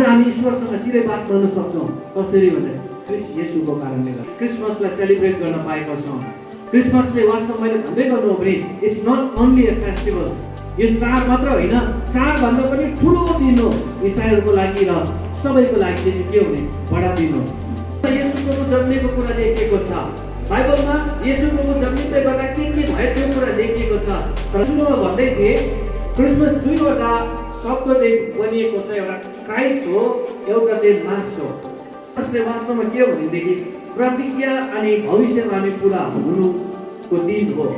आज हामी ईश्वरसँग सिधै बात गर्न सक्छौँ। कसरी भने ख्रिस्ट येशूको कारणले गर्दा क्रिसमसलाई सेलिब्रेट गर्न पाएका छौँ। क्रिसमस चाहिँ वास्तवमा मैले भन्दै गर्नु हो भने it's not only a festival. यो चाड मात्र होइन, चाडभन्दा पनि ठुलो दिन हो इसाईहरूको लागि र सबैको लागि। चाहिँ के हुने बडा दिन हो। येशू प्रभु जन्मेको कुरा लेखिएको छ बाइबलमा। येशू प्रभु जन्मिँदै गर्दा के भयो त्यो कुरा लेखिएको छ। तर सुरुमा भन्दै थिएँ क्रिसमस दुईवटा शब्दले बनिएको छ। एउटा क्राइस्ट हो, एउटा चाहिँ मास हो। चाहिँ वास्तवमा के हो भनेदेखि प्रतिज्ञा अनि भविष्यवाणी पुरा हुनुको दिन हो।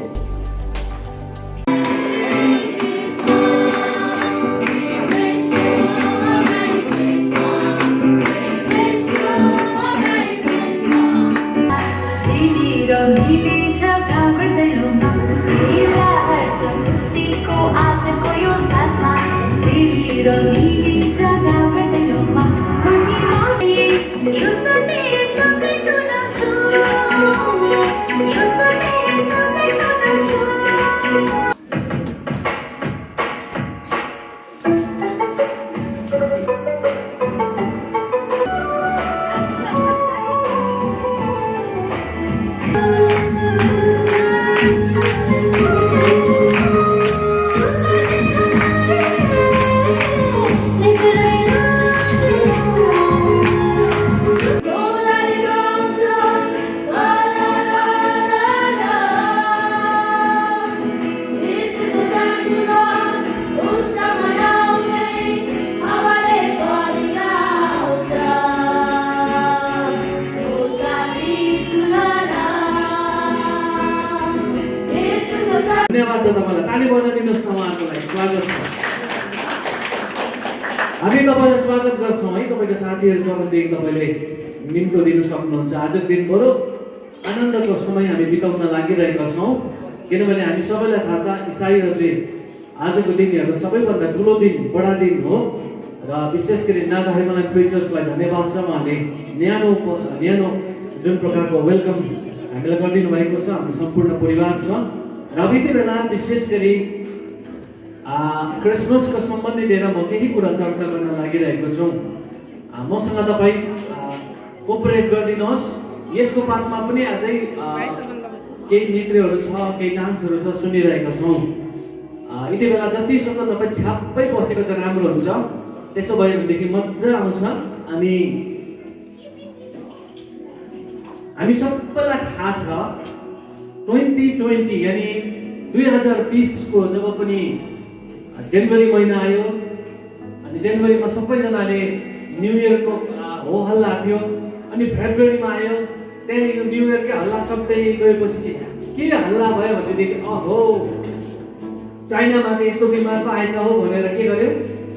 धन्यवाद छ तपाईँलाई। ताली बजाइदिनुहोस् न उहाँको लागि। स्वागत छ। हामी तपाईँलाई स्वागत गर्छौँ है। तपाईँको साथीहरू छ भनेदेखि तपाईँले निम्तो दिन सक्नुहुन्छ। आजको दिन बरु आनन्दको समय हामी बिताउन लागिरहेका छौँ। किनभने हामी सबैलाई थाहा छ इसाईहरूले आजको दिन हेर्दा सबैभन्दा ठुलो दिन बडा दिन हो। र विशेष गरी नागाहेमलाई प्रिचर्सलाई धन्यवाद छ। उहाँले न्यानो जुन प्रकारको वेलकम हामीलाई गरिदिनु भएको छ। हाम्रो सम्पूर्ण परिवार छ र यति बेला विशेष गरी क्रिसमसको सम्बन्धी लिएर म केही कुरा चर्चा गर्न लागिरहेको छु। मसँग तपाईँ कोअपरेट गरिदिनुहोस्। यसको बादमा पनि अझै केही नृत्यहरू छ, केही डान्सहरू छ, सुनिरहेका छौँ। यति बेला जतिसक्दो तपाईँ छ्याप्पै बसेको चाहिँ राम्रो हुन्छ। त्यसो भयो भनेदेखि मजा आउँछ। अनि हामी सबैलाई थाहा छ 2020 यानि 2020 को जब पनि जनवरी महिना आयो अनि जनवरीमा सबैजनाले न्यू इयरको हो हल्ला थियो। अनि फेब्रुअरीमा आयो, त्यहाँदेखि न्यू इयरकै हल्ला सक्दै गएपछि के हल्ला भयो भनेदेखि अहो चाइनामा त यस्तो बिमार पो आएछ हो भनेर के गर्यो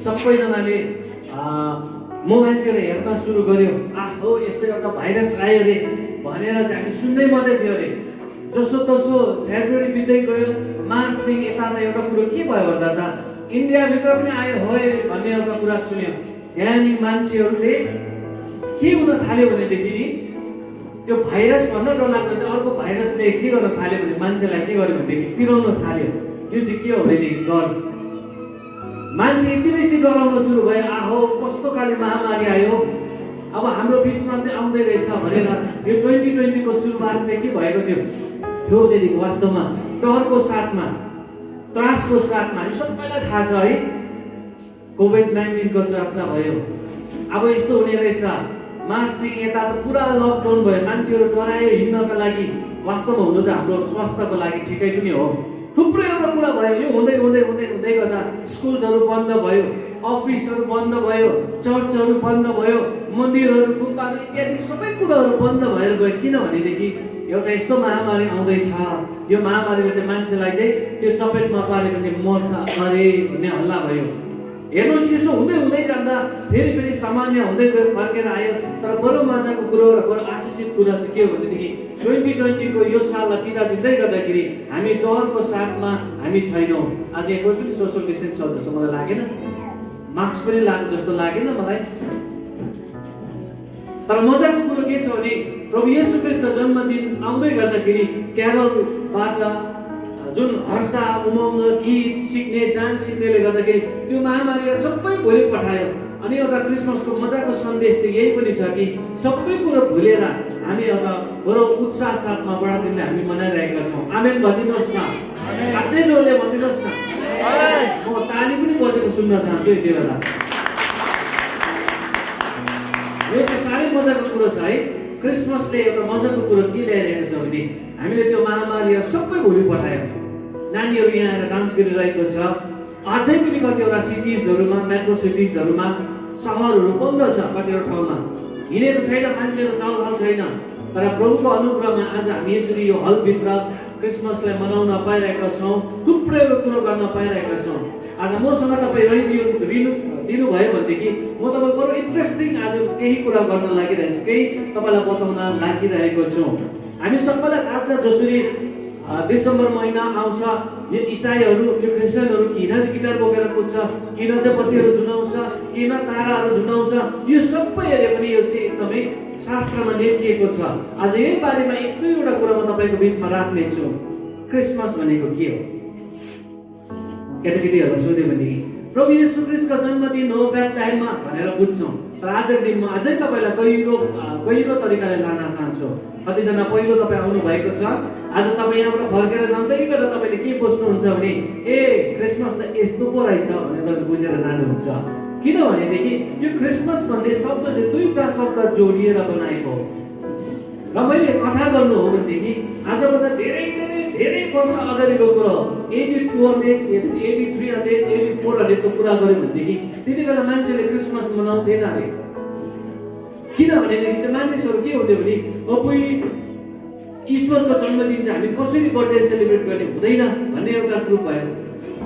सबैजनाले मोबाइलतिर हेर्न सुरु गर्यो। आहो यस्तो एउटा भाइरस आयो रे भनेर चाहिँ हामी सुन्दै मात्रै थियो अरे। जसो तसो फेब्रुअरी बित्दै गयो, मार्चदेखि यता त एउटा कुरो के भयो भन्दा त इन्डियाभित्र पनि आयो होय भन्ने एउटा कुरा सुन्यो। त्यहाँदेखि मान्छेहरूले के हुन थाल्यो भनेदेखि त्यो भाइरस भन्दा डरलाग्दो चाहिँ अर्को भाइरसले के गर्न थाल्यो भने मान्छेलाई के गर्यो भनेदेखि पिराउन थाल्यो। त्यो चाहिँ के हो भनेदेखि डर। मान्छे यति बेसी डराउन सुरु भयो, आहो कस्तो खाले महामारी आयो, अब हाम्रो बिचमा आउँदै रहेछ भनेर। यो 2020 को सुरुवात चाहिँ के भएको थियो त्यहाँदेखि वास्तवमा डरको साथमा, त्रासको साथमा। हामी सबैलाई थाहा छ है कोभिड-19 को चर्चा भयो। अब यस्तो हुने रहेछ। मार्चदेखि यता त पुरा लकडाउन भयो, मान्छेहरू डरायो हिँड्नका लागि। वास्तवमा हुनु त हाम्रो स्वास्थ्यको लागि ठिकै पनि हो। थुप्रै एउटा कुरा भयो। यो हुँदै हुँदै हुँदै हुँदै गर्दा स्कुल्सहरू बन्द भयो, अफिसहरू बन्द भयो, चर्चहरू बन्द भयो, मन्दिरहरू गुम्बाहरू इत्यादि सबै कुराहरू बन्द भएर गयो। किनभनेदेखि एउटा यस्तो महामारी आउँदैछ। यो महामारीले चाहिँ मान्छेलाई चाहिँ त्यो चपेटमा पारेर चाहिँ मर्छ अरे भन्ने हल्ला भयो। हेर्नुहोस् यसो हुँदै हुँदै जाँदा फेरि सामान्य हुँदै गयो, फर्केर आयो। तर बरु मजाको कुरो र बरु आशिषित कुरा चाहिँ के हो भनेदेखि 2020 को यो साललाई बिदा दिँदै गर्दाखेरि हामी डरको साथमा हामी छैनौँ। आज एक पनि सोसल डिस्टेन्स छ जस्तो मलाई लागेन, मास्क पनि लाग्यो जस्तो लागेन मलाई। तर मजाको कुरो के छ भने प्रभु येशू ख्रीष्टको जन्मदिन आउँदै गर्दाखेरि क्यारलबाट जुन हर्ष उमङ्ग गीत सिक्ने डान्स सिक्नेले गर्दाखेरि त्यो महामारीलाई सबै भोलि पठायो। अनि एउटा क्रिसमसको मजाको सन्देश चाहिँ यही पनि छ कि सबै कुरो भुलेर हामी एउटा बडो उत्साह साथमा बडा दिनले हामी मनाइरहेका छौँ। आमेन भनिदिनुहोस् न, अझै जोडले भनिदिनुहोस् न। म ताली पनि बजेको सुन्न चाहन्छु यति बेला। यो चाहिँ साह्रै मजाको कुरो छ है। क्रिसमसले एउटा मजाको कुरो के ल्याइरहेको छ भने हामीले त्यो महामारी सबै भोलि पठायो। नानीहरू यहाँ आएर डान्स गरिरहेको छ। अझै पनि कतिवटा सिटिजहरूमा, मेट्रो सिटिजहरूमा सहरहरू बन्द छ, कतिवटा ठाउँमा हिँडेको छैन, मान्छेहरू चलचल छैन। तर प्रभुको अनुग्रहमा आज हामी यसरी यो हलभित्र क्रिसमसलाई मनाउन पाइरहेका छौँ, थुप्रै कुरो गर्न पाइरहेका छौँ। आज मसँग तपाईँ दिनुभयो भनेदेखि म तपाईँको बडो इन्ट्रेस्टिङ आज केही कुरा गर्न लागिरहेको छु, केही तपाईँलाई बताउन लागिरहेको छु। हामी सबैलाई थाहा छ जसरी डिसेम्बर महिना आउँछ, यो इसाईहरू, यो क्रिस्चियनहरू किन चाहिँ गिटार बोकेर कुद्छ, किन चाहिँ बत्तीहरू झुन्डाउँछ, किन ताराहरू झुन्डाउँछ, यो सबै हेरे पनि यो चाहिँ एकदमै शास्त्रमा लेखिएको छ। आज यही बारेमा एक दुईवटा कुरा म तपाईँको बिचमा राख्नेछु। क्रिसमस भनेको के हो? केटाकेटीहरूलाई सोध्यो भने प्रभु येशू ख्रीष्टको जन्मदिन हो बेथलेहेममा भनेर बुझ्छौँ। तर आजको दिनमा अझै तपाईँलाई गहिरो तरिकाले लान चाहन्छु। कतिजना पहिलो तपाईँ आउनु भएको छ, आज तपाईँ यहाँबाट फर्केर जाँदै गर्दा तपाईँले के बुझ्नुहुन्छ भने ए क्रिसमस त यस्तो पो रहेछ भनेर तपाईँ बुझेर जानुहुन्छ। किनभनेदेखि यो क्रिसमस भन्ने शब्द चाहिँ दुईटा शब्द जोडिएर बनाएको हो। र मैले कथा गर्नु हो भनेदेखि आजभन्दा धेरै वर्ष अगाडिको कुरा हो। 8200 कुरा गर्यो भनेदेखि त्यति बेला मान्छेले क्रिसमस मनाउँथेन अरे। किनभनेदेखि चाहिँ मानिसहरू के हुन्थ्यो भने कोही ईश्वरको जन्मदिन चाहिँ हामी कसरी बर्थडे सेलिब्रेट गर्ने हुँदैन भन्ने एउटा ग्रुप भयो।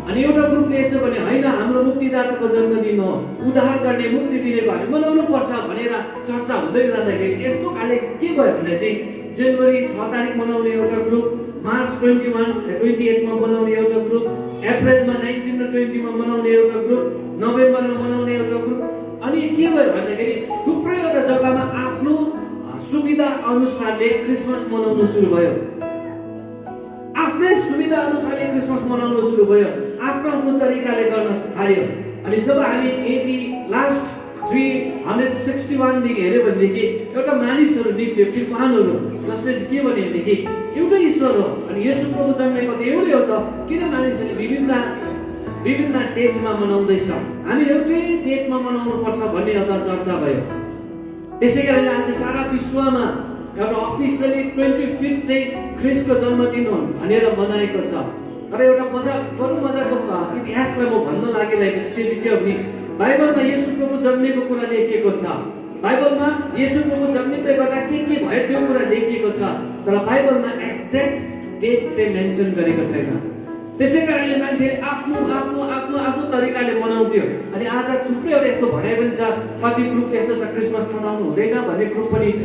अनि एउटा ग्रुपले यसो भने होइन हाम्रो मुक्तिदाताको जन्मदिन हो, उद्धार गर्ने, मुक्ति दिनेको हामी मनाउनु पर्छ भनेर चर्चा हुँदै जाँदाखेरि यस्तो खाले के भयो भने चाहिँ जनवरी 6 तारिक मनाउने एउटा ग्रुप, मार्च 28 मा मनाउने एउटा ग्रुप, अप्रिलमा 19 र 20 मा मनाउने एउटा ग्रुप, नोभेम्बरमा मनाउने एउटा ग्रुप। अनि के भयो भन्दाखेरि थुप्रैवटा जग्गामा आफ्नो सुविधा अनुसारले क्रिसमस मनाउनु सुरु भयो। आफ्नै सुविधा अनुसारले क्रिसमस मनाउनु सुरु भयो, आफ्नो तरिकाले गर्न थाल्यो। अनि जब हामी लास्ट 361 देखि हेऱ्यो भनेदेखि एउटा मानिसहरू निक्ल्यो, विद्वानहरू, जसले चाहिँ के भने भनेदेखि एउटै ईश्वर हो अनि येशू प्रभु जन्मेको त एउटै हो त, किन मानिसहरूले विभिन्न डेटमा मनाउँदैछ, हामी एउटै डेटमा मनाउनु पर्छ भन्ने एउटा चर्चा भयो। त्यसै कारण आज सारा विश्वमा एउटा अफिसियली 25 चाहिँ ख्रीष्टको जन्मदिन हो भनेर मनाएको छ। तर एउटा बडो मजाको इतिहासलाई म भन्न लागिरहेको छु। त्यो चाहिँ के हो भने बाइबलमा येशू प्रभु जन्मेको कुरा लेखिएको छ। बाइबलमा येशू प्रभु जन्मिँदै गर्दा के भयो त्यो कुरा लेखिएको छ। तर बाइबलमा एक्ज्याक्ट डेट चाहिँ मेन्सन गरेको छैन। त्यसै कारणले मान्छेले आफ्नो तरिकाले मनाउँथ्यो। अनि आज थुप्रैवटा यस्तो भनाइ पनि छ, कति ग्रुप यस्तो छ क्रिसमस मनाउनु हुँदैन भन्ने ग्रुप पनि छ।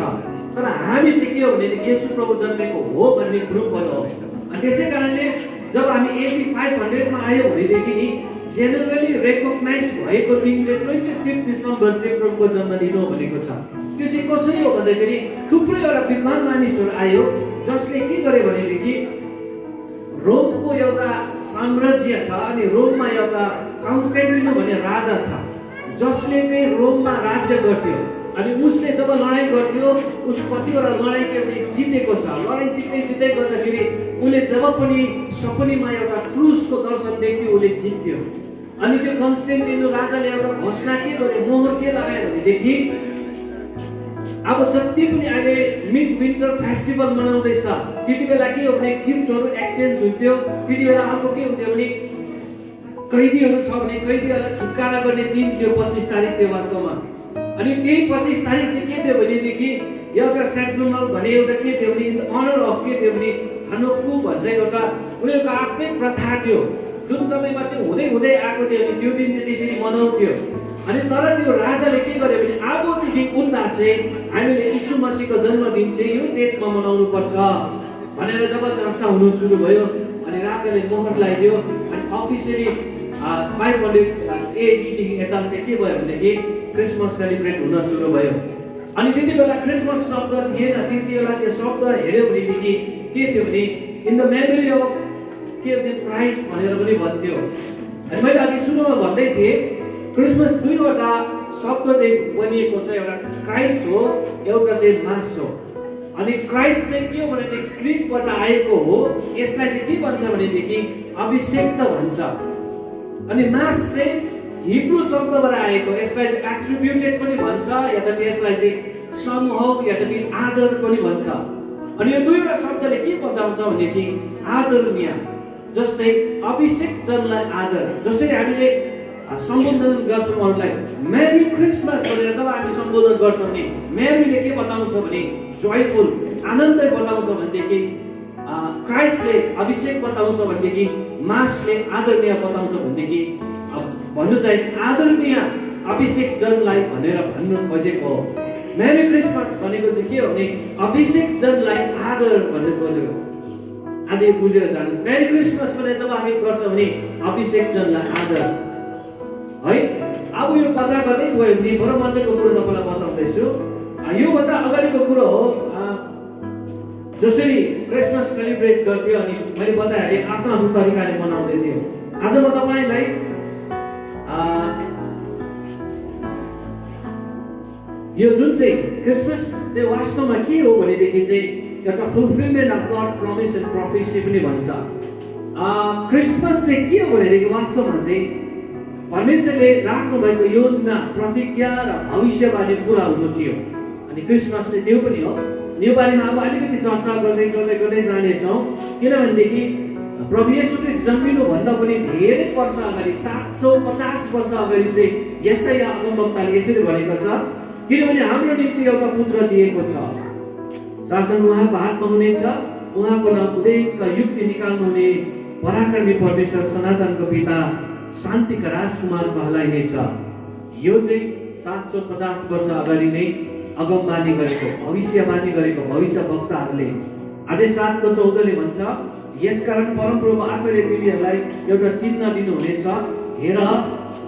तर हामी चाहिँ के हो भनेदेखि येशू प्रभु जन्मेको हो भन्ने ग्रुपहरू हो। अनि त्यसै कारणले जब हामी 8500 मा आयो भनेदेखि नि जेनरली रेकग्नाइज भएको दिन चाहिँ 25 डिसेम्बर चाहिँ प्रभुको जन्मदिन हो भनेको छ। त्यो चाहिँ कसरी हो भन्दाखेरि थुप्रैवटा विद्वान मानिसहरू आयो जसले के गरे भनेदेखि रोमको एउटा साम्राज्य छ अनि रोममा एउटा कन्स्टेन्टिनो भन्ने राजा छ जसले चाहिँ रोममा राज्य गर्थ्यो। अनि उसले जब लडाइँ गर्थ्यो उसको कतिवटा लडाइँ के जितेको छ। लडाइँ जित्दै गर्दाखेरि उसले जब पनि सपनीमा एउटा क्रुसको दर्शन देख्थ्यो उसले जित्थ्यो। अनि त्यो कन्स्टेन्टिनो राजाले एउटा घोषणा के गरे, मोहर के लगायो भनेदेखि अब जति पनि अहिले मिड विन्टर फेस्टिभल मनाउँदैछ त्यति बेला के हो भने गिफ्टहरू एक्सचेन्ज हुन्थ्यो। त्यति बेला अर्को के हुन्थ्यो भने कैदीहरू छ भने कैदीहरूलाई छुटकारा गर्ने दिन थियो 25 तारिक चाहिँ वास्तवमा। अनि त्यही 25 तारिक चाहिँ के थियो भनेदेखि एउटा सेन्ट्रल भने एउटा के थियो भने अनर अफ के थियो भने हानोकु भन्छ एउटा उनीहरूको आफ्नै प्रथा थियो जुन समयमा त्यो हुँदै आएको थियो। अनि त्यो दिन चाहिँ त्यसरी मनाउँथ्यो। अनि तर त्यो राजाले के गर्यो भने अबदेखि उता चाहिँ हामीले यीशु मसीहको जन्मदिन चाहिँ यो डेटमा मनाउनु पर्छ भनेर जब चर्चा हुनु सुरु भयो अनि राजाले मोहर लगाइदियो। अनि अफिसियली 500 एडीदेखि यता चाहिँ के भयो भनेदेखि क्रिसमस सेलिब्रेट हुन सुरु भयो। अनि त्यति बेला क्रिसमस शब्द थिएन। त्यति बेला त्यो शब्द हेऱ्यो भनेदेखि के थियो भने इन द मेमोरी अफ के क्राइस्ट भनेर पनि भन्थ्यो। अनि मैले अघि सुरुमा भन्दै थिएँ क्रिसमस दुईवटा शब्दले बनिएको छ, एउटा क्राइस्ट हो, एउटा चाहिँ मास हो। अनि क्राइस्ट चाहिँ के हो भनेदेखि ग्रिकबाट आएको हो, यसलाई चाहिँ के भन्छ भनेदेखि अभिषेक भन्छ। अनि मास चाहिँ हिब्रू शब्दबाट आएको, यसलाई चाहिँ एट्रिब्युटेड पनि भन्छ, या त यसलाई चाहिँ समूह या त आदर पनि भन्छ। अनि यो दुईवटा शब्दले के बताउँछ भनेदेखि आदरणीय, जस्तै अभिषेक जनलाई आदर। जसरी हामीले सम्बोधन गर्छौँ अरूलाई मेरी क्रिसमस भनेर जब हामी सम्बोधन गर्छौँ नि, मेरीले के बताउँछ भने जोयफुल, आनन्दै बताउँछ भनेदेखि क्राइस्टले अभिषेक बताउँछ भनेदेखि मासले आदरणीय बताउँछ भनेदेखि भन्नु चाहिँ आदरणीय अभिषेक जनलाई भनेर भन्नु खोजेको हो। मेरी क्रिसमस भनेको चाहिँ के हो भने अभिषेक जनलाई आदर भन्नु खोजेको। आज यो बुझेर जानुहोस्, मेरी क्रिसमस भनेर जब हामी गर्छौँ भने अभिषेक जनलाई आदर है। अब यो कथा गर्दै गयो भने बडो मजाको कुरो तपाईँलाई बताउँदैछु। योभन्दा अगाडिको कुरो हो, जसरी क्रिसमस सेलिब्रेट गर्थ्यो अनि मैले बताएँ आफ्नो आफ्नो तरिकाले मनाउँदै थियो। आज म तपाईँलाई यो जुन चाहिँ क्रिसमस चाहिँ वास्तवमा के हो भनेदेखि चाहिँ एउटा fulfilment of God promise and prophecy पनि भन्छ। क्रिसमस चाहिँ के हो भनेदेखि वास्तवमा चाहिँ परमेश्वरले राख्नु भएको योजना, प्रतिज्ञा र भविष्यवाणी पुरा हुनु थियो। अनि क्रिसमस चाहिँ त्यो पनि हो। यो बारेमा अब अलिकति चर्चा गर्दै जानेछौँ, किनभनेदेखि प्रभु येशू ख्रीष्ट जन्मिनुभन्दा पनि धेरै वर्ष अगाडि 750 वर्ष अगाडि चाहिँ यशाया अगमवक्ताले यसरी भनेको छ, किनभने हाम्रो निम्ति एउटा पुत्र दिएको छ, शासन उहाँको हातमा हुनेछ, उहाँको नाम उदयका युक्ति निकाल्नुहुने पराक्रमी परमेश्वर, सनातनको पिता, शान्तिका राजकुमार कहलाइनेछ। यो चाहिँ 750 वर्ष अगाडि नै अगमबानी गरेको, भविष्यवाणी गरेको भविष्य वक्ताहरूले। अझै 7:14ले भन्छ, यसकारण परमप्रभु आफैले तिमीहरूलाई एउटा चिन्ह दिनुहुनेछ, हेर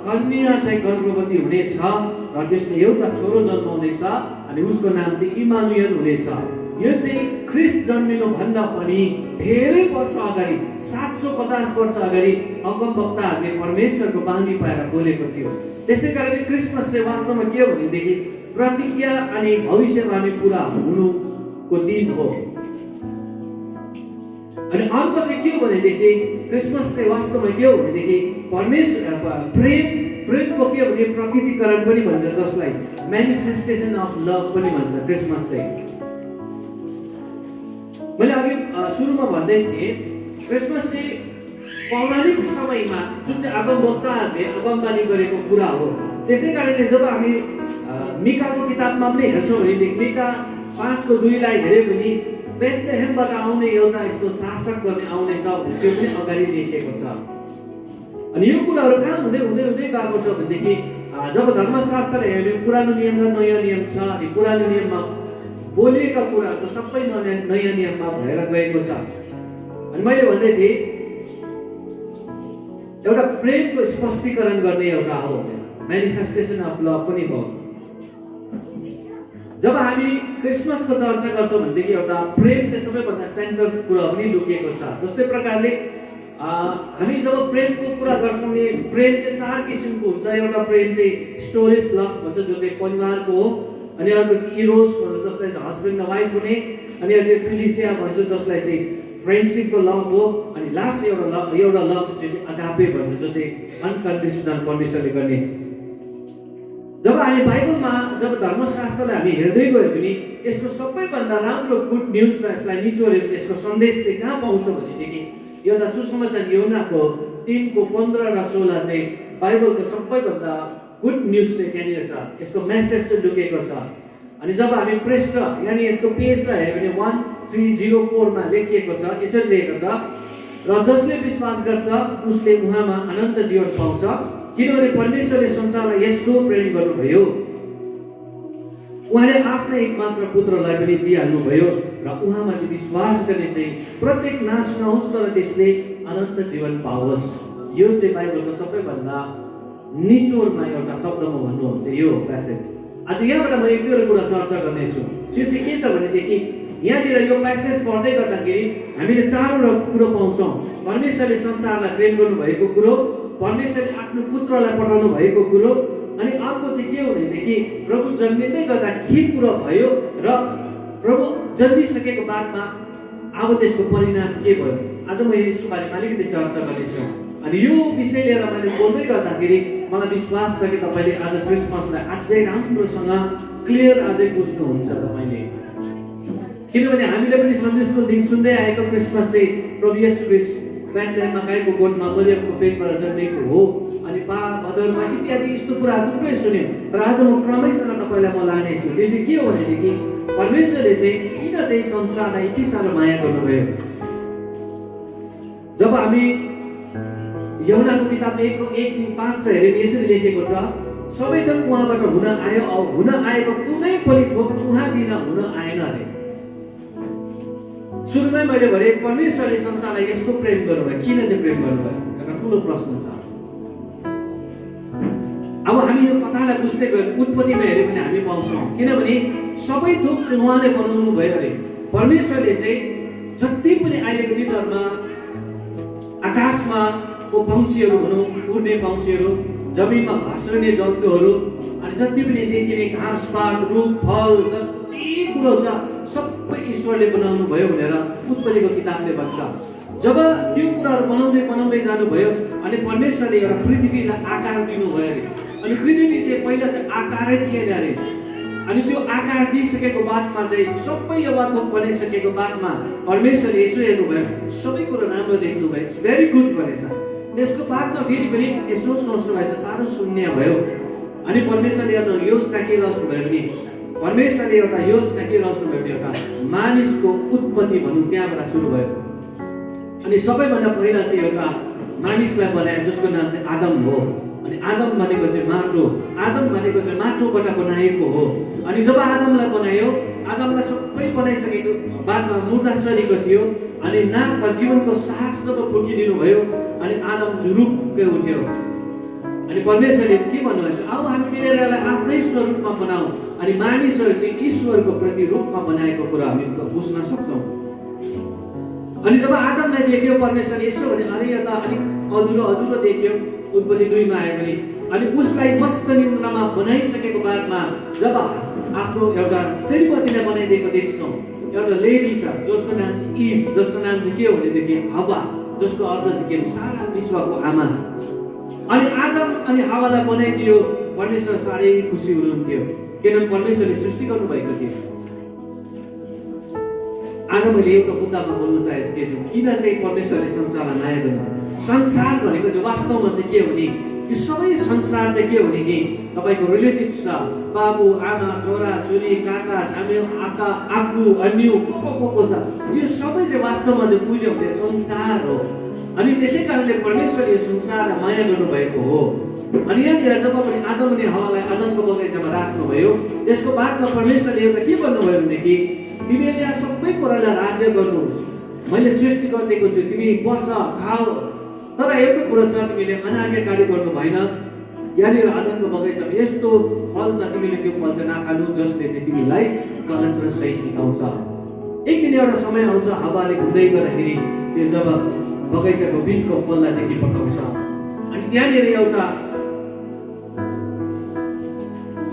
कन्या चाहिँ गर्भवती हुनेछ र त्यसले एउटा छोरो जन्माउनेछ अनि उसको नाम चाहिँ इमानुएल हुनेछ। यो चाहिँ ख्रीष्ट जन्मिनु भन्दा पनि धेरै वर्ष अगाडि 750 वर्ष अगाडि अगमवक्ताहरूले परमेश्वरको बानी पाएर बोलेको थियो। त्यसै कारणले क्रिसमस चाहिँ वास्तवमा के हो भनेदेखि प्रतिज्ञा अनि भविष्यवाणी पुरा हुनुको दिन हो। अनि अर्को चाहिँ के हो भनेदेखि क्रिसमस चाहिँ वास्तवमा के हो भनेदेखि परमेश्वर प्रेमको के हो भने प्रकटीकरण पनि भन्छ, जसलाई म्यानिफेस्टेसन अफ लभ पनि भन्छ क्रिसमस चाहिँ। मैले अघि सुरुमा भन्दै थिएँ, क्रिसमस चाहिँ पौराणिक समयमा जुन चाहिँ अगमवक्ताहरूले अगमबानी गरेको कुरा हो। त्यसै कारणले जब हामी मिकाको किताबमा पनि हेर्छौँ भनेदेखि मिका 5:2लाई हेऱ्यो भने बेथलेहेमबाट आउने एउटा यस्तो शासक गर्ने आउनेछ भने त्यो पनि अगाडि लेखिएको छ। अनि यो कुराहरू कहाँ हुँदै गएको छ भनेदेखि जब धर्मशास्त्र हेर्यो पुरानो नियम र नयाँ नियम छ, अनि पुरानो नियममा बोलिएका कुराहरू सबै नयाँ नियममा भएर गएको छ। अनि मैले भन्दै थिएँ एउटा प्रेमको स्पष्टीकरण गर्ने एउटा हो, म्यानिफेस्टेसन अफ लभ पनि हो। जब हामी क्रिसमसको चर्चा गर्छौँ भनेदेखि एउटा प्रेम चाहिँ सबैभन्दा सेन्ट्रल कुरा पनि लुकिएको छ। जस्तै प्रकारले हामी जब प्रेमको कुरा गर्छौँ भने प्रेम चाहिँ 4 किसिमको हुन्छ। एउटा प्रेम चाहिँ स्टोरेज लभ भन्छ, जो चाहिँ परिवारको हो। अनि अर्को चाहिँ इरोस भन्छ, जसलाई चाहिँ हस्बेन्ड र वाइफ हुने। अनि अर्को चाहिँ फिलिसिया भन्छ, जसलाई चाहिँ फ्रेन्डसिपको लभ हो। अनि लास्ट एउटा लभ चाहिँ अगापे भन्छ, जो चाहिँ अनकन्डिसनल परमेश्वरले गर्ने। जब हामी बाइबलमा जब धर्मशास्त्रलाई हामी हेर्दै गयो भने यसको सबैभन्दा राम्रो गुड न्युज र यसलाई निचोर्यो भने यसको सन्देश चाहिँ कहाँ पाउँछ भनेदेखि एउटा सुसमाचार यूहन्नाको 3:15 र 16 चाहिँ बाइबलको सबैभन्दा गुड न्युज चाहिँ त्यहाँनिर छ। यसको मेसेज चाहिँ लुकेको छ। अनि जब हामी पृष्ठ यानि यसको पेजलाई हेर्यो भने 1304 लेखिएको छ, यसरी लेखेको छ, र जसले विश्वास गर्छ उसले उहाँमा अनन्त जीवन पाउँछ, किनभने परमेश्वरले संसारलाई यस्तो प्रेम गर्नुभयो, उहाँले आफ्नै एकमात्र पुत्रलाई पनि दिइहाल्नुभयो र उहाँमा चाहिँ विश्वास गर्ने चाहिँ प्रत्येक नाश नहोस् तर त्यसले अनन्त जीवन पाओस्। यो चाहिँ बाइबलको सबैभन्दा निचोरमा एउटा शब्दमा भन्नु हो चाहिँ यो प्यासेज। आज यहाँबाट म एक दुईवटा कुरा चर्चा गर्नेछु। त्यो चाहिँ के छ भनेदेखि यहाँनिर यो प्यासेज पढ्दै गर्दाखेरि हामीले 4वटा कुरो पाउँछौँ। परमेश्वरले संसारलाई प्रेम गर्नुभएको कुरो, परमेश्वरले आफ्नो पुत्रलाई पठाउनु भएको कुरो, अनि अर्को चाहिँ के हो भनेदेखि प्रभु जन्मिँदै गर्दा के कुरा भयो र प्रभु जन्मिसकेको बादमा अब त्यसको परिणाम के भयो। आज म यसको बारेमा अलिकति चर्चा गर्नेछु। अनि यो विषय लिएर मैले बोल्दै गर्दाखेरि मलाई विश्वास छ कि तपाईँले आज क्रिसमसलाई अझै राम्रोसँग क्लियर अझै बुझ्नुहुन्छ तपाईँले। किनभने हामीले पनि सन्देशको दिन सुन्दै आएको क्रिसमस चाहिँ प्रभु येशू ख्रीष्ट बेथलेहेममा गाईको गोठमा मरियमको पेटबाट जन्मेको हो अनि भदौरमा इत्यादि यस्तो कुराहरू थुप्रै सुन्यौँ। तर आज म क्रमैसँग तपाईँलाई म लानेछु। त्यो चाहिँ के हो भनेदेखि परमेश्वरले चाहिँ किन चाहिँ संसारलाई यति साह्रो माया गर्नुभयो। जब हामी यूहन्नाको किताब 1:5 हेऱ्यौँ यसरी लेखेको छ, सबै थोक उहाँबाट हुन आयो, हुन आएको कुनै पनि थोक उहाँ बिना हुन आएन अरे। सुरुमै मैले भने परमेश्वरले संसारलाई यस्तो प्रेम गर्नुभयो। किन चाहिँ प्रेम गर्नुभयो एउटा ठुलो प्रश्न छ। अब हामी यो कथालाई बुझ्दै गयो उत्पत्तिमा हेऱ्यो भने हामी पाउँछौँ। किनभने सबै थोक चाहिँ उहाँले बनाउनु भयो अरे। परमेश्वरले चाहिँ जति पनि अहिलेको दिनहरूमा आकाशमा पंक्षीहरू भनौँ, उड्ने पंक्षीहरू, जमिनमा घस्रने जन्तुहरू अनि जति पनि देखिने घाँसपात रुख फल जति कुरो छ सबै ईश्वरले बनाउनु भयो भनेर उत्पत्तिको किताबले भन्छ। जब त्यो कुराहरू बनाउँदै जानुभयो अनि परमेश्वरले एउटा पृथ्वीलाई आकार दिनुभयो अरे। अनि पृथ्वी चाहिँ पहिला चाहिँ आकारै थिएन अरे। अनि त्यो आकार दिइसकेको बादमा चाहिँ सबै यथार्थ बनाइसकेको बादमा परमेश्वरले यसो हेर्नुभयो, सबै कुरो राम्रो देख्नुभयो, इट्स भेरी गुड भनेछ। त्यसको बादमा फेरि पनि यसो सोच्नु भएछ, साह्रो शून्य भयो। अनि परमेश्वरले एउटा योजना के रच्नुभयो भने एउटा मानिसको उत्पत्ति भनौँ त्यहाँबाट सुरु भयो। अनि सबैभन्दा पहिला चाहिँ एउटा मानिसलाई बनाए जसको नाम चाहिँ आदम हो। अनि आदम भनेको चाहिँ माटोबाट बनाएको हो। अनि जब आदमलाई बनायो, आदमलाई सबै बनाइसकेको बादमा मुर्दा शरीरको थियो। अनि नाकमा जीवनको सास जब फुकिदिनु भयो अनि आदम झुरुक्कै उठ्यो। अनि परमेश्वरले के भन्नुभएछ, अब हामी मिलेर यसलाई आफ्नै स्वरूपमा बनाऊ। अनि मानिसहरू चाहिँ ईश्वरको प्रतिरूपमा बनाएको कुरा हामी बुझ्न सक्छौँ। अनि जब आदमलाई देख्यो परमेश्वरले यसो भने अरे यो त अलिक अधुरो देख्यो उत्पत्ति 2 मा आयो भने। अनि उसलाई मस्त निन्द्रामा बनाइसकेको बादमा जब आफ्नो एउटा श्रीमतीलाई बनाइदिएको देख्छौँ, एउटा लेडी छ जसको नाम चाहिँ इभ, जसको नाम चाहिँ के हो भनेदेखि हवा, जसको अर्थ चाहिँ के सारा विश्वको आमा। अनि आदम अनि हावालाई बनाइदियो। परमेश्वर साह्रै खुसी हुनुहुन्थ्यो किनभने परमेश्वरले सृष्टि गर्नुभएको थियो। आज मैले एउटा मुद्दामा बोल्न चाहेको के छु, किन चाहिँ परमेश्वरले संसारलाई माया गर्नुभयो। संसार भनेको चाहिँ वास्तवमा चाहिँ के हो भने यो सबै संसार चाहिँ के हो भने कि तपाईँको रिलेटिभ्स छ, बाबु आमा छोरा छोरी काका छामे आका आकु अन्यु को छ। यो सबै चाहिँ वास्तवमा चाहिँ पूज्य हुने संसार हो। अनि त्यसै कारणले परमेश्वरले यो संसारलाई माया गर्नुभएको हो। अनि यहाँनिर जब पनि आदम अनि हवालाई आदमको बगैँचामा राख्नुभयो, त्यसको बादमा परमेश्वरले एउटा के भन्नुभयो भनेदेखि तिमीले यहाँ सबै कुरालाई राज्य गर्नुहोस्, मैले सृष्टि गरिदिएको छु, तिमी बस खाऊ। तर एउटा कुरो छ, तिमीले अनाज्ञाकारी गर्नु भएन। यहाँनिर आदमको बगैँचामा यस्तो फल छ, तिमीले त्यो फल चाहिँ नखानु जसले चाहिँ तिमीलाई गलत र सही सिकाउँछ। एक दिन एउटा समय आउँछ हावाले घुम्दै गर्दाखेरि त्यो जब बगैँचाको बीचको फललाई देखि पठाउँछ। अनि त्यहाँनिर एउटा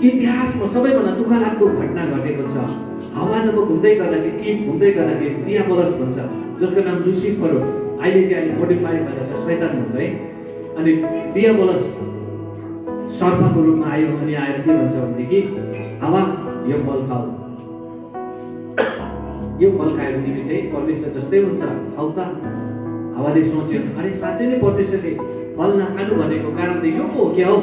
इतिहासमा सबैभन्दा दुःख लाग्दो घटना घटेको छ। हावा जब घुम्दै गर्दाखेरि दियाबलस भन्छ, जसको नाम लुसिफर हो। अहिले चाहिँ 45 भन्छ, शैतान भन्छ है। अनि दियाबलस सर्पको रूपमा आयो अनि आएर के भन्छ भनेदेखि हावा यो फल खाऊ, यो फल खाएर तिमी चाहिँ परमेश्वर जस्तै हुन्छ, खाऊ त। हावाले सोच्यो अरे साँच्चै नै परमेश्वरले फल नखानु भनेको कारण त यो पो हो क्या हो,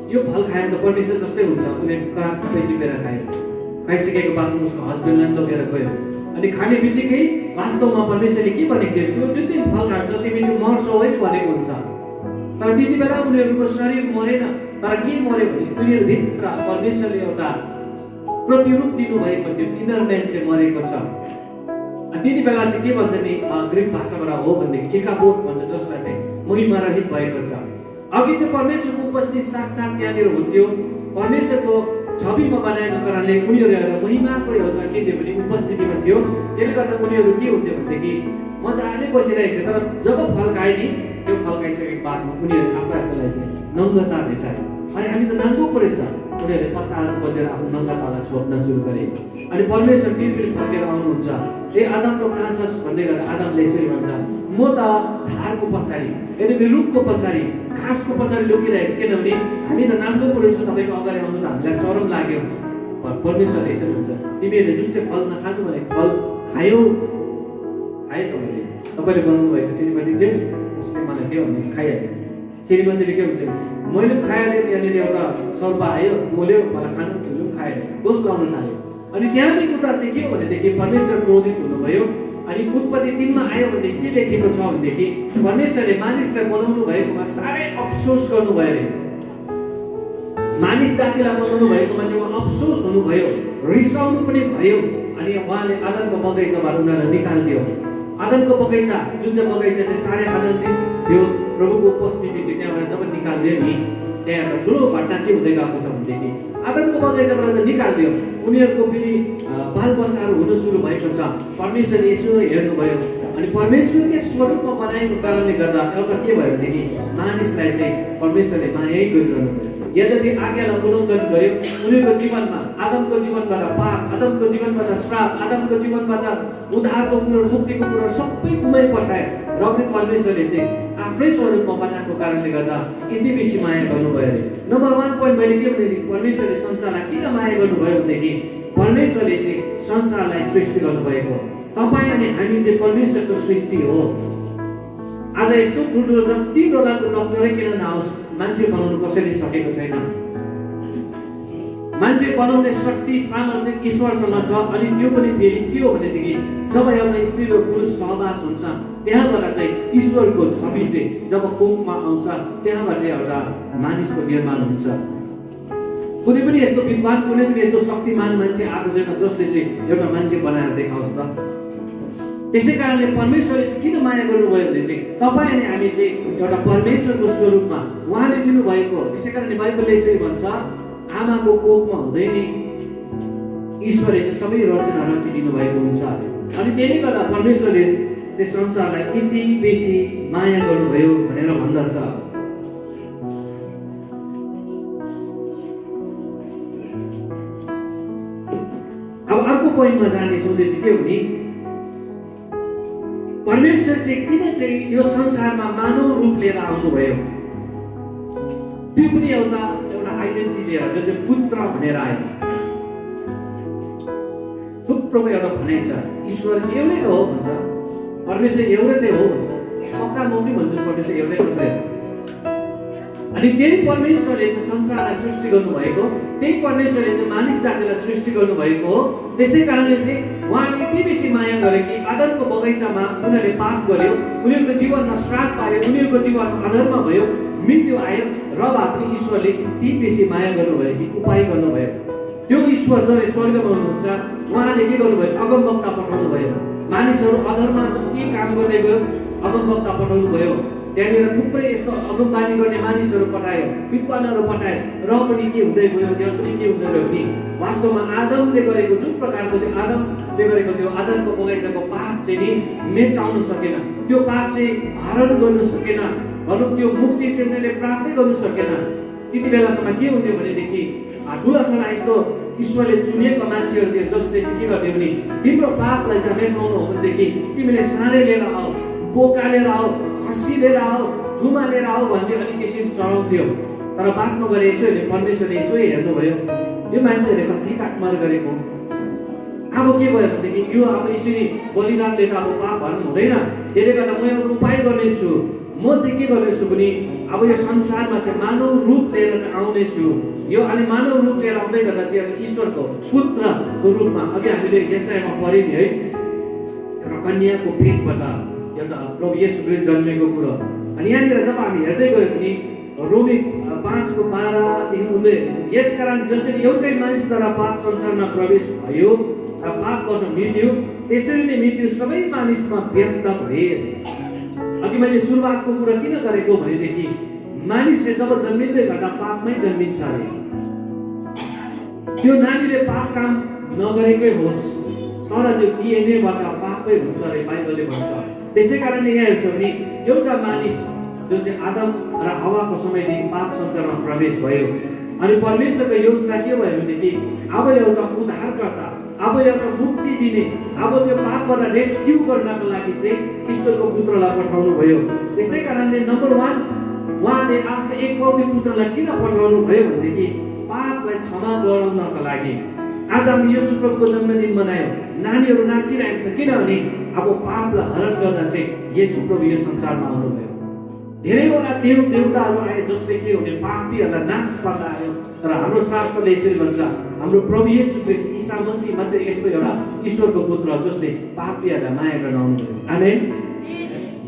यो फल खाएर त परमेश्वर जस्तै हुन्छ। उसले करापै टिपेर खायो। खाइसकेको बादमा उसको हस्बेन्डलाई लगेर गयो। अनि खाने बित्तिकै वास्तवमा परमेश्वरले के भनेको थियो, त्यो जुन दिन फल खान्छ तिमी चाहिँ मर्छौ है भनेको हुन्छ। तर त्यति बेला उनीहरूको शरीर मरेन। तर के मर्यो भने उनीहरूभित्र परमेश्वरले एउटा प्रतिरूप दिनुभएको थियो, इनर म्यान चाहिँ मरेको छ। अनि त्यति बेला चाहिँ के भन्छ नि ग्रिक भाषाबाट हो भनेदेखि एकाबोध भन्छ, जसलाई चाहिँ महिमा रहित भएको छ। अघि चाहिँ परमेश्वरको उपस्थित साक्षात त्यहाँनिर हुन्थ्यो। परमेश्वरको छविमा बनाएको कारणले उनीहरू एउटा महिमाको एउटा के थियो भने उपस्थितिमा थियो। त्यसले गर्दा उनीहरू के हुन्थ्यो भनेदेखि मजाले बसिरहेको थियो। तर जब फल खाए नि, त्यो फल खाइसकेको बादमा उनीहरू आफूलाई चाहिँ नङ्गता भेटाए। अनि हामी त नाङ्गो पो रहेछ। उनीहरूले पत्ताहरू बजेर आफ्नो नङ्गा तला छोप्न सुरु गरे। अनि परमेश्वर फेरि फर्केर आउनुहुन्छ। ए आदम त कहाँ छस् भन्दै गर्दा आदमले यसरी भन्छ, म त झारको पछाडि, यद्यपि रुखको पछाडि, घाँसको पछाडि लुकिरहेको छु, किनभने हामी त नाङ्गो पो रहेछौँ, तपाईँको अगाडि आउनु त हामीलाई शरम लाग्यो। परमेश्वरले यसरी भन्छ, तिमीहरूले जुन चाहिँ फल नखानु भनेको फल खायो तपाईँले बनाउनु भएको श्रीमती थियो नि, उसले मलाई दियो भने खाइहाल्यो। श्रीमतीले के हुन्छ, मैले पनि खाइहालेँ, त्यहाँनिर एउटा सर्प आयो, मोल्यो, मलाई खानु थियो, खाइहाल्यो, दोष लाउन थाल्यो। अनि त्यहाँदेखि उता चाहिँ के हो भनेदेखि परमेश्वर क्रोधित हुनुभयो। अनि उत्पत्ति 3 मा आयो भनेदेखि के लेखेको छ भनेदेखि परमेश्वरले मानिसलाई बनाउनु भएकोमा साह्रै अफसोस गर्नुभयो अरे। मानिस जातिलाई बनाउनु भएकोमा चाहिँ उहाँ अफसोस हुनुभयो, रिसाउनु पनि भयो। अनि उहाँले आदमको बगैँचाबाट उनीहरूलाई निकालिदियो। आदमको बगैँचा जुन चाहिँ बगैँचा चाहिँ साह्रै आनन्दित थियो प्रभुको उपस्थिति थियो, त्यहाँबाट जब निकालिदियो नि, त्यहाँ एउटा ठुलो घटना के हुँदै गएको छ भनेदेखि आदमको बगैँचाबाट निकालिदियो, उनीहरूको फेरि बालबच्चाहरू हुन सुरु भएको छ। परमेश्वरले यसो हेर्नुभयो अनि परमेश्वरकै स्वरूपमा बनाएको कारणले गर्दा एउटा के भयो भनेदेखि मानिसलाई चाहिँ परमेश्वरले माया गरिरहनु भयो। यद्यपि आज्ञालाई उल्लङ्घन गर्यो, उनीहरूको जीवनमा आदमको जीवनबाट पाप, आदमको जीवनबाट श्राप, आदमको जीवनबाट उद्धारको कुरो, मुक्तिको कुरो सबै गुमाइ पठाए। र पनि परमेश्वरले चाहिँ आफ्नै स्वरूपमा बनाएको कारणले गर्दा यति बेसी माया गर्नुभयो अरे। नम्बर 1 पोइन्ट मैले के भनेदेखि परमेश्वरले संसारलाई किन माया गर्नुभयो भनेदेखि परमेश्वरले चाहिँ संसारलाई सृष्टि गर्नुभएको। तपाईँ अनि हामी चाहिँ परमेश्वरको सृष्टि हो। आज यस्तो ठुल्ठुलो जति डोलाको डक्टरै किन नआओस्, मान्छे बनाउनु कसैले सकेको छैन। मान्छे बनाउने शक्ति सामर्थ्य ईश्वरसँग छ। अनि त्यो पनि फेरि के हो भनेदेखि जब एउटा स्त्री र पुरुष सहवास हुन्छ, त्यहाँबाट चाहिँ ईश्वरको छवि चाहिँ जब कोखमा आउँछ, त्यहाँबाट एउटा मानिसको निर्माण हुन्छ। कुनै पनि यस्तो विद्वान, कुनै पनि यस्तो शक्तिमान मान्छे आएको छैन जसले चाहिँ एउटा मान्छे बनाएर देखाओस् त। त्यसै कारणले परमेश्वरले चाहिँ किन माया गर्नुभयो भने चाहिँ तपाईँ अनि हामी चाहिँ एउटा परमेश्वरको स्वरूपमा उहाँले दिनुभएको हो। त्यसै कारणले बाइबलले यसरी भन्छ, आमाको कोखमा हुँदै नि ईश्वरले चाहिँ सबै रचना रचिदिनु भएको हुन्छ। अनि त्यसले गर्दा परमेश्वरले चाहिँ संसारलाई यति बेसी माया गर्नुभयो भनेर भन्दछ। अब अर्को पोइन्टमा जाने सोधेछु के हो नि, परमेश्वर चाहिँ किन चाहिँ यो संसारमा मानव रूप लिएर आउनुभयो। त्यो पनि एउटा आइडेन्टिटी लिएर, जो चाहिँ पुत्र भनेर आयो। थुप्रोको एउटा भनाइ छ, ईश्वर एउटै त हो भन्छ, परमेश्वर एउटै हो भन्छ, पक्का म पनि भन्छु परमेश्वर एउटै मात्रै हो। अनि त्यही परमेश्वरले चाहिँ संसारलाई सृष्टि गर्नुभएको, त्यही परमेश्वरले चाहिँ मानिस जातिलाई सृष्टि गर्नुभएको हो। त्यसै कारणले चाहिँ उहाँले यति बेसी माया गरे कि आदमको बगैँचामा उनीहरूले पाप गर्यो, उनीहरूको जीवनमा श्राप पायो, उनीहरूको जीवन अधर्म भयो, मृत्यु आयो, र भए पनि ईश्वरले यति बेसी माया गर्नुभयो कि उपाय गर्नुभयो। त्यो ईश्वर जब स्वर्गमा हुनुहुन्छ, उहाँले के गर्नुभयो, अगमवक्ता पठाउनु भयो। मानिसहरू अधर्ममा जति काम गर्दै गयो, अगमवक्ता पठाउनु भयो। त्यहाँनिर थुप्रै यस्तो अगमबानी गर्ने मानिसहरू पठायो, विद्वानहरू पठायो, र पनि के हुँदै गयो, त्यहाँ पनि के हुँदै गयो भने वास्तवमा आदमले गरेको जुन प्रकारको त्यो आदमले गरेको त्यो आदमको बगैँचाको पाप चाहिँ नि मेटाउन सकेन, त्यो पाप चाहिँ हरण गर्नु सकेन, भनौँ त्यो मुक्ति चाहिँ उनीहरूले प्राप्त गर्नु सकेन। त्यति बेलासम्म के हुन्थ्यो भनेदेखि ठुला ठुला यस्तो ईश्वरले चुनेको मान्छेहरू थियो जसले चाहिँ के गर्थ्यो भने तिम्रो पापलाई चाहिँ मेटाउनु हो भनेदेखि तिमीले साँडे लिएर आऊ, बोका लिएर आऊ, खसी लिएर आऊ, थुमा लिएर आऊ भन्थ्यो, अनि त्यसरी चढाउँथ्यो। तर बादमा गएर यसो परमेश्वरले यसो हेर्नुभयो, यो मान्छेहरूले कति काटमार गरेको। अब के भयो भनेदेखि यो अब यसरी बलिदानले त अब पाप हरण हुँदैन, त्यसले गर्दा म एउटा उपाय गर्नेछु। म चाहिँ के गर्नेछु भने अब यो संसारमा चाहिँ मानव रूप लिएर चाहिँ आउनेछु। यो अनि मानव रूप लिएर आउँदै गर्दा चाहिँ ईश्वरको पुत्रको रूपमा, अघि हामीले यशायामा पढ्यौँ नि है, एउटा कन्याको पेटबाट एउटा प्रभु येशू ख्रीष्ट जन्मेको कुरो। अनि यहाँनिर जब हामी हेर्दै गयो भने रोमी 5:12 यसकारण जसरी एउटै मानिसद्वारा पाप संसारमा प्रवेश भयो र पापबाट मृत्यु, त्यसरी नै मृत्यु सबै मानिसमा व्यक्त भए। अघि मैले सुरुवातको कुरा किन गरेको भनेदेखि मानिसले जब जन्मिँदै गर्दा पापमै जन्मिन्छ अरे। त्यो नानीले पाप काम नगरेकै होस्, तर त्यो डिएनएबाट पापै हुन्छ अरे बाइबलले भन्छ। त्यसै कारणले यहाँ हेर्छौँ भने एउटा मानिस जो चाहिँ आदम र हवाको समयदेखि पाप संसारमा प्रवेश भयो। अनि परमेश्वरको योजना के भयो भनेदेखि अब एउटा उद्धारकर्ता, अब एउटा मुक्ति दिने, अब त्यो पापबाट रेस्क्यु गर्नको लागि चाहिँ ईश्वरको पुत्रलाई पठाउनु भयो। त्यसै कारणले नम्बर 1 उहाँले आफ्नो एकलौटे पुत्रलाई किन पठाउनु भयो भनेदेखि पापलाई क्षमा गराउनको लागि। आज हामी येशू प्रभुको जन्मदिन मनायौँ, नानीहरू नाचिरहेको छ, किनभने अब पापलाई हरण गर्न चाहिँ येशू प्रभु यो संसारमा आउनुभयो। धेरैवटा देवताहरू आए जसले के भने पापीहरूलाई नाश पार्न आयो, तर हाम्रो शास्त्रले यसरी भन्छ हाम्रो प्रभु येशू ख्रीष्ट ईसा मसीह मात्रै यस्तो एउटा ईश्वरको पुत्र जसले पापीहरूलाई माया गर्न आउनुभयो। आमेन।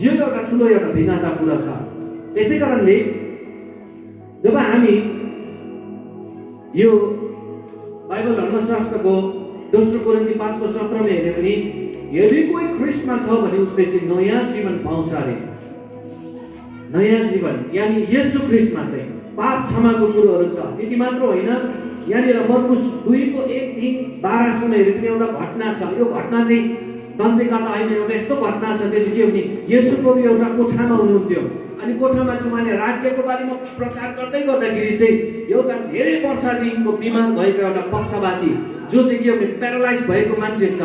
यो एउटा ठुलो एउटा भिन्नता कुरा छ। त्यसै कारणले जब हामी यो बाइबल धर्मशास्त्रको 2 कोरिन्थी 5:17 में हेर्यो भने यदि कोही ख्रीष्टमा छ भने उसले चाहिँ नयाँ जीवन पाउँछ अरे। नयाँ जीवन यानी येशू ख्रीष्टमा चाहिँ पाप क्षमाको कुरोहरू छ। त्यति मात्र होइन, यहाँनिर मर्कुस 2:1-12 सम्म हेर्यो भने एउटा घटना छ। यो घटना चाहिँ दन्तेका त होइन, एउटा यस्तो घटना छ। त्यो चाहिँ के भने येशू प्रभु एउटा कोठामा हुनुहुन्थ्यो, अनि कोठामा चाहिँ उहाँले राज्यको बारेमा प्रचार गर्दै गर्दाखेरि चाहिँ एउटा धेरै वर्षदेखिको बिमार भएको एउटा पक्षवादी जो चाहिँ के भने प्यारालाइज भएको मान्छे छ।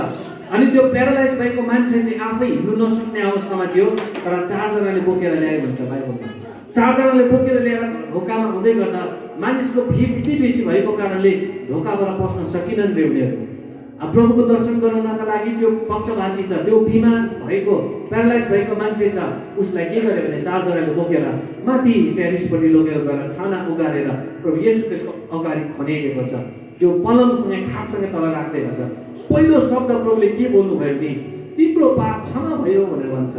अनि त्यो प्यारालाइज भएको मान्छे चाहिँ आफै हिँड्नु नसक्ने अवस्थामा थियो, तर 4 जनाले बोकेर ल्याए भन्छ बाइबलमा। 4 जनाले बोकेर ल्याएर ढोकामा हुँदै गर्दा मानिसको भिड यति बेसी भएको कारणले ढोकाबाट पस्न सकिनन् रे उनीहरू। प्रभुको दर्शन गराउनका लागि त्यो पक्षवादी छ, त्यो बिमार भएको प्यारालाइज भएको मान्छे छ, उसलाई के गर्यो भने 4 जनाले बोकेर माथि टेरिसपट्टि लगेर गएर छाना उगारेर प्रभु येशू ख्रीष्टको अगाडि खनेको छ। त्यो पलङसँगै खाटसँगै तल राख्दै छ। पहिलो शब्द प्रभुले के बोल्नुभयो भने तिम्रो पाप क्षमा भयो भनेर भन्छ।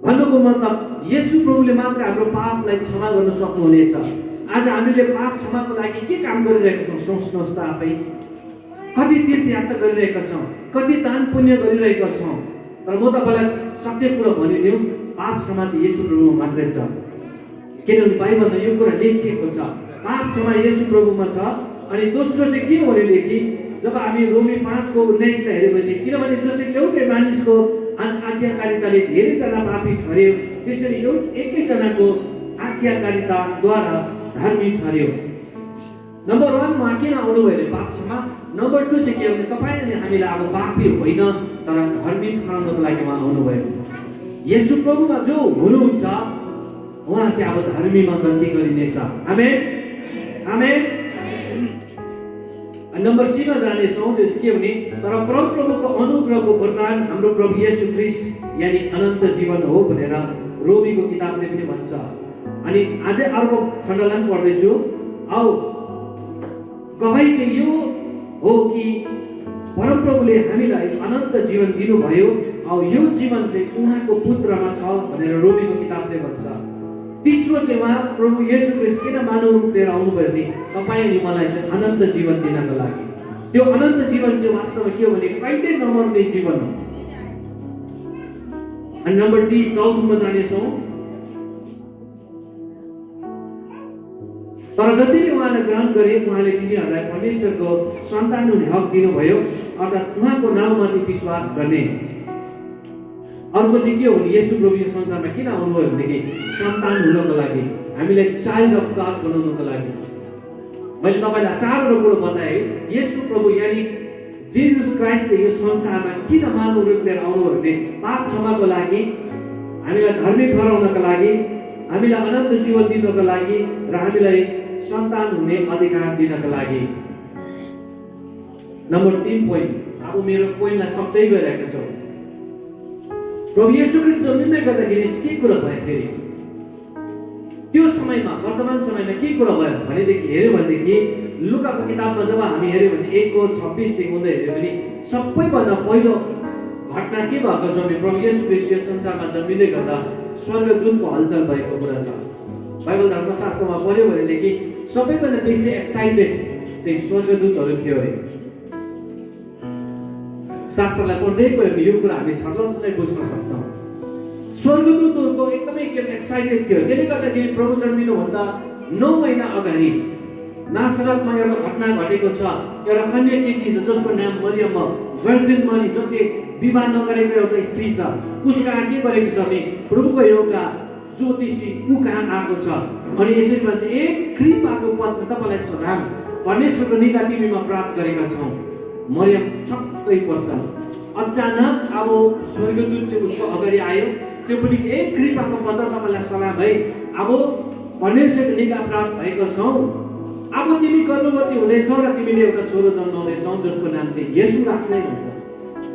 भन्नुको मतलब येशू प्रभुले मात्र हाम्रो पापलाई क्षमा गर्न सक्नुहुनेछ। आज हामीले पाप क्षमाको लागि के काम गरिरहेका छौँ सोच्नुहोस् त आफै। कति तीर्थयात्रा गरिरहेका छौँ, कति दान पुण्य गरिरहेका छौँ, तर म तपाईँलाई सत्य कुरा भनिदिउँ पाप क्षमा चाहिँ येशू प्रभुमा मात्रै छ। किनभने बाइबलमा यो कुरा लेखिएको छ पाप क्षमा येशू प्रभुमा छ। अनि दोस्रो चाहिँ के हो भनेदेखि जब हामी रोमी 5:19 हेऱ्यौँ भने किनभने जसरी एउटै मानिसको आज्ञाकारिताले धेरैजना पापी ठहर्यो त्यसरी एकैजनाको आज्ञाकारिताद्वारा धर्मी ठहर्यो। नम्बर 1 उहाँ किन आउनुभयो भने पाप क्षमा। नम्बर 2 चाहिँ के भने तपाईँ अनि हामीलाई अब पापी होइन तर धर्मी ठहराउनको लागि उहाँ आउनुभयो। येशू प्रभुमा जो हुनुहुन्छ उहाँ चाहिँ अब धर्मीमा गन्ती गरिनेछ। आमेन आमेन। नम्बर 3 मा जानेछौँ, त्यो के भने तर प्रभुको अनुग्रहको वरदान हाम्रो प्रभु येशू ख्रीष्ट यानी अनन्त जीवन हो भनेर रोमीको किताबले पनि भन्छ। अनि अझै अर्को खण्डलाई पढ्दैछु। आउ गवाई चाहिँ यो हो कि परमप्रभुले हामीलाई अनन्त जीवन दिनुभयो औ यो जीवन चाहिँ उहाँको पुत्रमा छ भनेर रोमीको किताबले भन्छ। तेस्रो चाहिँ उहाँ प्रभु येशू ख्रीष्ट किन मानव रूप लिएर आउनुभयो भने तपाईँ अनि मलाई चाहिँ अनन्त जीवन दिनको लागि। त्यो अनन्त जीवन चाहिँ वास्तवमा के हो भने कहिले नमर्ने जीवन हो। अनि नम्बर 3 चौथोमा जानेछौँ। तर जतिले उहाँलाई ग्रहण गरे उहाँले तिनीहरूलाई परमेश्वरको सन्तान हुने हक दिनुभयो, अर्थात् उहाँको नाउँमाथि विश्वास गर्ने। अर्को चाहिँ के हो भने येशू प्रभु यो संसारमा किन आउनुभयो भनेदेखि सन्तान हुनको लागि, हामीलाई चाइल्ड अफ गॉड बनाउनको लागि। मैले तपाईँलाई 4 कुरो बताएँ। येशू प्रभु यानी जीसस क्राइस्ट चाहिँ यो संसारमा किन मानव रूप लिएर आउनुभयो भने पाप क्षमाको लागि, हामीलाई धर्मी ठहराउनको लागि, हामीलाई अनन्त जीवन दिनको लागि र हामीलाई सन्तान हुने अधिकार दिनको लागि। Number 3 point. अब मेरो पोइन्टलाई सक्दै गइरहेको छु। प्रभु येशू ख्रीष्ट जन्मिँदै गर्दाखेरि के कुरा भयो फेरि त्यो समयमा वर्तमान समयमा के कुरा भयो भनेदेखि हेर्यो भनेदेखि लुकाको किताबमा जब हामी हेर्यो भने 1:26 देखि हुँदै हेर्यो भने सबैभन्दा पहिलो घटना के भएको छ भने प्रभु येशू ख्रीष्ट यो संसारमा जन्मिँदै गर्दा स्वर्गदूतको हलचल भएको कुरा छ। बाइबल धर्मशास्त्रमा पढ्यो भनेदेखि सबैभन्दा बेसी एक्साइटेड चाहिँ स्वर्गदूतहरू थियो अरे। शास्त्रलाई पढ्दै गयो भने यो कुरा हामी छर्लङ्गै बुझ्न सक्छौँ। स्वर्गदूतहरूको एकदमै एक्साइटेड थियो। त्यसले गर्दाखेरि प्रभु जन्मिनुभन्दा 9 महिना अगाडि नासरतमा एउटा घटना घटेको छ। एउटा कन्या केटी छ जसको नाम मरियम हो, भर्जिन मरी, जो चाहिँ विवाह नगरेको एउटा स्त्री छ। उसका के गरेको छ भने प्रभुको एउटा ज्योतिषी ऊ कहाँ आएको छ। अनि यसरी भन्छ, एक कृपाको पत्र तपाईँलाई सलाम, परमेश्वरको निगाह तिमीमा प्राप्त गरेका छौँ। मरियम छक्कै पर्छ। अचानक अब स्वर्गदूत चाहिँ उसको अगाडि आयो, त्यो पनि एक कृपाको पत्र तपाईँलाई सलाम है, अब परमेश्वरको निगाह प्राप्त भएको छौँ, अब तिमी गर्भवती हुँदैछौ र तिमीले एउटा छोरो जन्माउँदैछौ जसको नाम चाहिँ येशू राख्ने भन्छ।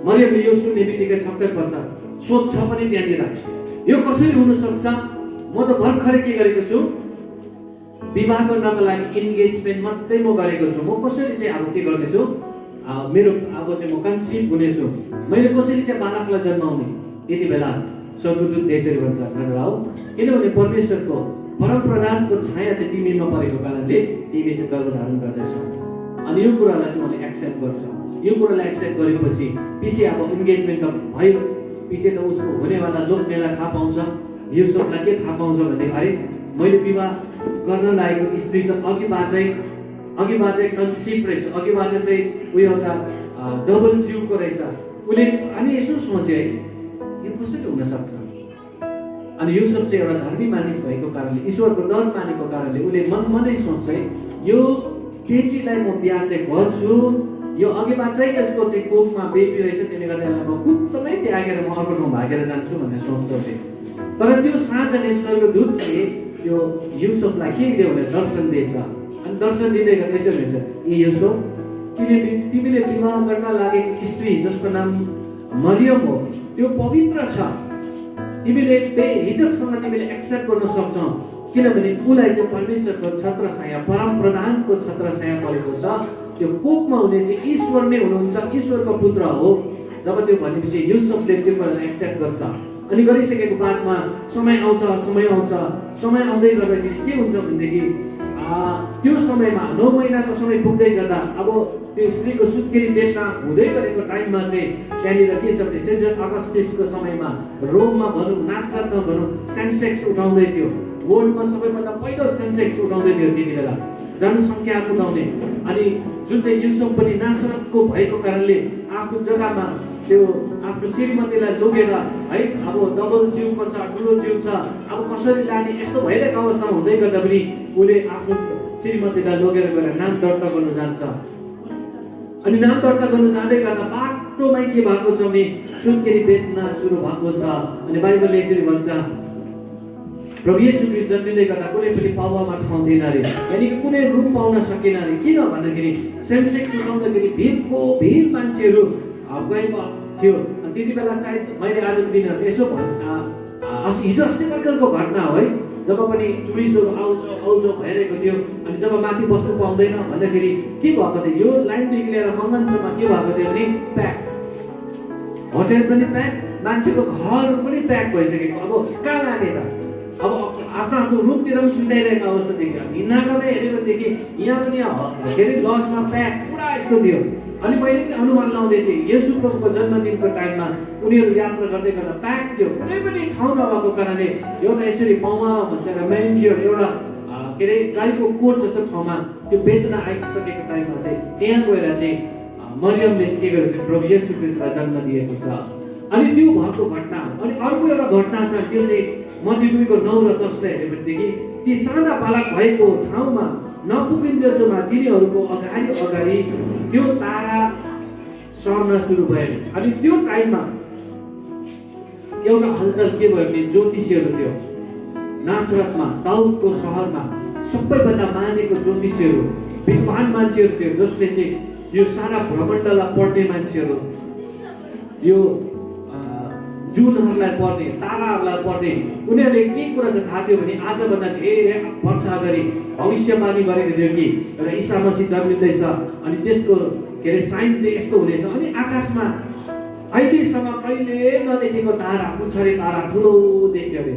मरियमले यो सुन्ने बित्तिकै छक्कै पर्छ, सोध्छ पनि त्यहाँनिर यो कसरी हुन सक्छ, म त भर्खरै के गरेको छु, विवाह गर्नको लागि इन्गेजमेन्ट मात्रै म गरेको छु, म कसरी चाहिँ अब के गर्नेछु, मेरो अब चाहिँ म कन्सिभ हुनेछु, मैले कसरी चाहिँ बालकलाई जन्माउने। त्यति बेला स्वर्गदूतले यसरी भन्छ, हो किनभने परमेश्वरको परम प्रधानको छाया चाहिँ तिमीमा परेको कारणले तिमी चाहिँ गर्भधारण गर्दैछौ। अनि यो कुरालाई चाहिँ मैले एक्सेप्ट गर्छ। यो कुरालाई एक्सेप्ट गरेपछि पछि अब इन्गेजमेन्ट त भयो, पछि त उसको हुनेवाला लोकमेला थाहा पाउँछ। यो सबलाई के थाहा पाउँछ भने अरे मैले विवाह गर्न लागेको स्त्री त अघिबाटै कन्सिभ रहेछ, अघिबाट चाहिँ उयो एउटा डबल जिउको रहेछ उसले। अनि यसो सोचे है यो कसरी हुन सक्छ। अनि युसुफ चाहिँ एउटा धर्मी मानिस भएको कारणले, ईश्वरको डर मानेको कारणले उसले मनै सोच्छ यो केटीलाई म बिहा चाहिँ गर्छु, यो अघिबाटै यसको चाहिँ कोखमा बेबी रहेछ, त्यसले गर्दा यसलाई म कुद्दै त्यागेर म अर्को ठाउँ भागेर जान्छु भनेर सोच्छ। तर त्यो साँझले स्वर्गदूतले त्यो युसुफलाई के दियो भने दर्शन दिएछ। अनि दर्शन दिँदै गर्दा यसरी हुन्छ, ए युसुफ तिमीले विवाह गर्न लागेको स्त्री जसको नाम मरियम हो त्यो पवित्र छ, तिमीले बेहिचकसँग तिमीले एक्सेप्ट गर्न सक्छौ, किनभने उसलाई चाहिँ परमेश्वरको छत्रछाया, परम प्रधानको छत्रछाया परेको छ। त्यो कोखमा हुने चाहिँ ईश्वर नै हुनुहुन्छ, ईश्वरको पुत्र हो। जब त्यो भनेपछि युसुफले त्यो कुरालाई एक्सेप्ट गर्छ। अनि गरिसकेको बादमा समय आउँछ, समय आउँदै गर्दाखेरि के हुन्छ भनेदेखि त्यो समयमा 9 महिनाको समय पुग्दै गर्दा अब त्यो स्त्रीको सुत्केरी बेच्न हुँदै गरेको टाइममा चाहिँ त्यहाँनिर के छ भने सेजर अगस्टसको समयमा रोममा भनौँ, नासरतमा भनौँ, सेन्सेक्स उठाउँदै थियो। वर्ल्डमा सबैभन्दा पहिलो सेन्सेक्स उठाउँदै थियो त्यति बेला, जनसङ्ख्या उठाउने। अनि जुन चाहिँ युसुफ पनि नासरतको भएको कारणले आफ्नो जग्गामा त्यो आफ्नो श्रीमतीलाई लगेर है, अब डबल जिउको छ, ठुलो जिउ छ, अब कसरी लाने यस्तो भइरहेको अवस्थामा हुँदै गर्दा पनि उसले आफ्नो श्रीमतीलाई लगेर गएर नाम दर्ता गर्न जान्छ। अनि नाम दर्ता गर्नु जाँदै गर्दा बाटोमै के भएको छ भने सुत्केरी बेच्न सुरु भएको छ। अनि बाइबलले यसरी भन्छ, प्रभु येशू ख्रीष्ट जन्मिँदै गर्दा कुनै पनि पाउमा ठाउँ थिएन अरे, यानि कि कुनै रुम पाउन सकेन अरे। किन भन्दाखेरि सेन्सेक्स उठाउँदाखेरि भिड मान्छेहरू गएको थियो। अनि त्यति बेला सायद मैले आजको दिनहरू यसो हिजो अस्ति भर्खरको घटना हो है, जब पनि टुरिस्टहरू आउँछ भइरहेको थियो। अनि जब माथि बस्नु पाउँदैन भन्दाखेरि के भएको थियो, यो लाइनदेखि लिएर मङ्गनसम्म के भएको थियो भने प्याक, होटेल पनि प्याक, मान्छेको घर पनि प्याक भइसकेको। अब कहाँ लाने त, अब आफ्नो रुमतिर पनि सुताइरहेको अवस्था देखियो। हिँड्नकामै हेऱ्यो भनेदेखि यहाँ पनि के अरे लजमा प्याक पुरा यस्तो थियो। अनि मैले अनुमान लाउँदै थिएँ येशू प्रभुको जन्मदिनको टाइममा उनीहरू यात्रा गर्दै गर्दा प्याक थियो, कुनै पनि ठाउँ नभएको कारणले एउटा यसरी पाउमा भन्छ मेन्जियर, एउटा के अरे गाईको कोट जस्तो ठाउँमा त्यो बेच्न आइसकेको टाइममा चाहिँ त्यहाँ गएर चाहिँ मरियमले के गरेको छ, प्रभु येशू ख्रीष्टलाई जन्म दिएको छ। अनि त्यो भएको घटना। अनि अर्को एउटा घटना छ, त्यो चाहिँ मत्ती 2:9 र 10 हेऱ्यो भनेदेखि ती साना बालक भएको ठाउँमा नपुगिन्जेलसम्म तिनीहरूको अगाडि त्यो तारा सर्न सुरु भयो। अनि त्यो टाइममा एउटा हलचल के भयो भने ज्योतिषीहरू थियो नासरतमा, दाउदको सहरमा सबैभन्दा मानेको ज्योतिषीहरू, विद्वान मान्छेहरू थियो, जसले चाहिँ यो सारा ब्रह्माण्डलाई पढ्ने मान्छेहरू, यो जुनहरूलाई पढ्ने, ताराहरूलाई पढ्ने, उनीहरूले के कुरा चाहिँ थाहा थियो भने आजभन्दा धेरै वर्ष अगाडि भविष्यवाणी गरेको थियो कि एउटा ईसा मसीह जन्मिँदैछ अनि त्यसको के अरे साइन चाहिँ यस्तो हुनेछ। अनि आकाशमा अहिलेसम्म कहिले नदेखेको तारा, पुच्छरे तारा ठुलो देख्यो अरे,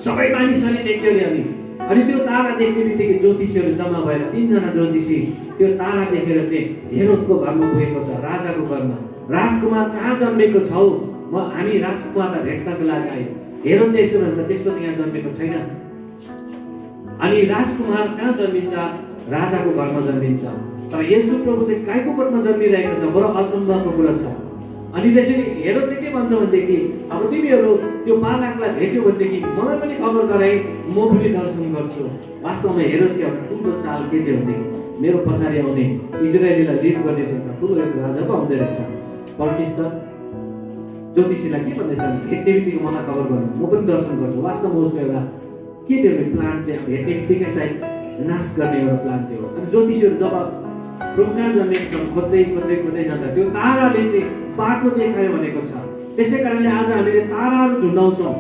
सबै मानिसहरूले देख्यो अरे। अनि त्यो तारा देख्ने बित्तिकै ज्योतिषीहरू जम्मा भएर 3 जना ज्योतिषी त्यो तारा देखेर चाहिँ हेरोदको घरमा पुगेको छ, राजाको घरमा। राजकुमार कहाँ जन्मेको छौ, हामी राजकुमारलाई भेट्नको लागि आयो। हेरोदले यसो भन्छ, त्यस्तो त्यहाँ जन्मेको छैन। अनि राजकुमार कहाँ जन्मिन्छ, राजाको घरमा जन्मिन्छ। तर येशू प्रभु चाहिँ गाईको कोटमा जन्मिरहेको छ, बडो अचम्मको कुरा छ। अनि त्यसरी हेरोदले के भन्छ भनेदेखि अब तिमीहरू त्यो बालकलाई भेट्यो भनेदेखि मलाई पनि खबर गराए म पनि दर्शन गर्छु। वास्तवमा हेरोदको एउटा ठुलो चाल के थियो भनेदेखि मेरो पछाडि आउने इजरायलीलाई लिड गर्ने एउटा ठुलो एक राजा पो आउँदै रहेछ। पर्खिस् त, ज्योतिषीलाई के भन्दैछ भने भेट्ने बित्तिकै मलाई खबर गर्नु, म पनि दर्शन गर्छु। वास्तवमा उसको एउटा के थियो भने प्लान चाहिँ अब भेट्ने बित्तिकै सायद नाश गर्ने एउटा प्लान थियो। अनि ज्योतिषीहरू जब प्रभु कहाँ जन्मेको छ खोज्दै खोज्दै खोज्दै जाँदा त्यो ताराले चाहिँ बाटो देखायो भनेको छ। त्यसै कारणले आज हामीले ताराहरू ढुन्डाउँछौँ,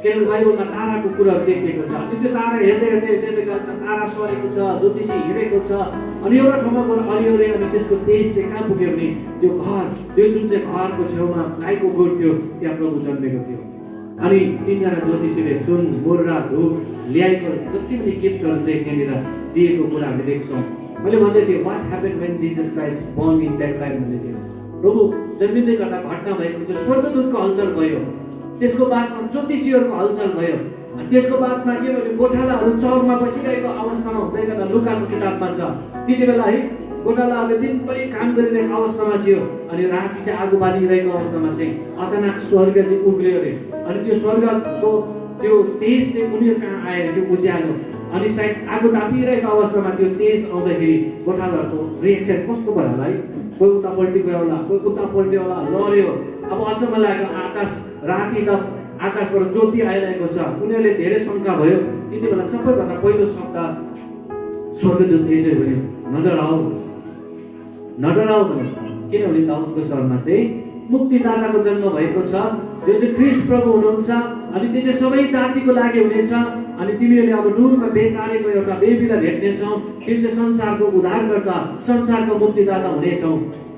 किनभने बाइबलमा ताराको कुराहरू लेखिएको छ। अनि त्यो तारा हेर्दै हेर्दै हेर्दै गर्छ, तारा सरेको छ, ज्योतिषी हिँडेको छ, अनि एउटा ठाउँमा गएर अलिअलि अनि त्यसको तेज चाहिँ कहाँ पुग्यो भने त्यो घर, त्यो जुन चाहिँ घरको छेउमा गाईको गोठ थियो त्यहाँ प्रभु जन्मेको थियो। अनि तीनजना ज्योतिषीले सुन, मुर्रा, धुप ल्याएको जति पनि गिफ्टहरू चाहिँ त्यहाँनिर दिएको कुरा हामी देख्छौँ। मैले भन्दै थिएँ what happen when Jesus Christ born in that time भन्दै थिएँ। प्रभु जन्मिँदै गर्दा घटना भएको छ, स्वर्गदूतको हलचल भयो, त्यसको बादमा ज्योतिषीहरूको हलचल भयो, अनि त्यसको बादमा के भयो गोठालाहरू चौरमा बसिरहेको अवस्थामा हुँदै गर्दा लुकाको किताबमा छ त्यति बेला है गोठालाहरूले दिनभरि काम गरिरहेको अवस्थामा थियो। अनि राति चाहिँ आगो बालिरहेको अवस्थामा चाहिँ अचानक स्वर्ग चाहिँ उक्लियो अरे। अनि त्यो स्वर्गको त्यो तेज चाहिँ उनीहरू कहाँ आएर त्यो उज्यालो, अनि सायद आगो तापिरहेको अवस्थामा त्यो तेज आउँदाखेरि गोठालाहरूको रिएक्सन कस्तो भयो होला है। कोही उता पल्टी गयो होला, कोही उता पल्ट्यो होला, लड्यो। अब अचम्म लाग्यो, आकाश राति त आकाशबाट ज्योति आइरहेको छ। उनीहरूले धेरै शङ्का भयो। त्यति बेला सबैभन्दा पहिलो शब्द स्वर्गदूत यसरी भन्यो, नडराऊ नडराऊ भन्यो। किनभने दाउदको शहरमा चाहिँ मुक्तिदाताको जन्म भएको छ, जो चाहिँ ख्रीष्ट प्रभु हुनुहुन्छ। अनि त्यो चाहिँ सबै जातिको लागि हुनेछ। अनि तिमीहरूले अब दूरमा बेटारेको एउटा बेबीलाई भेट्नेछौ, त्यो चाहिँ संसारको उद्धारकर्ता, संसारको मुक्तिदाता हुनेछौ।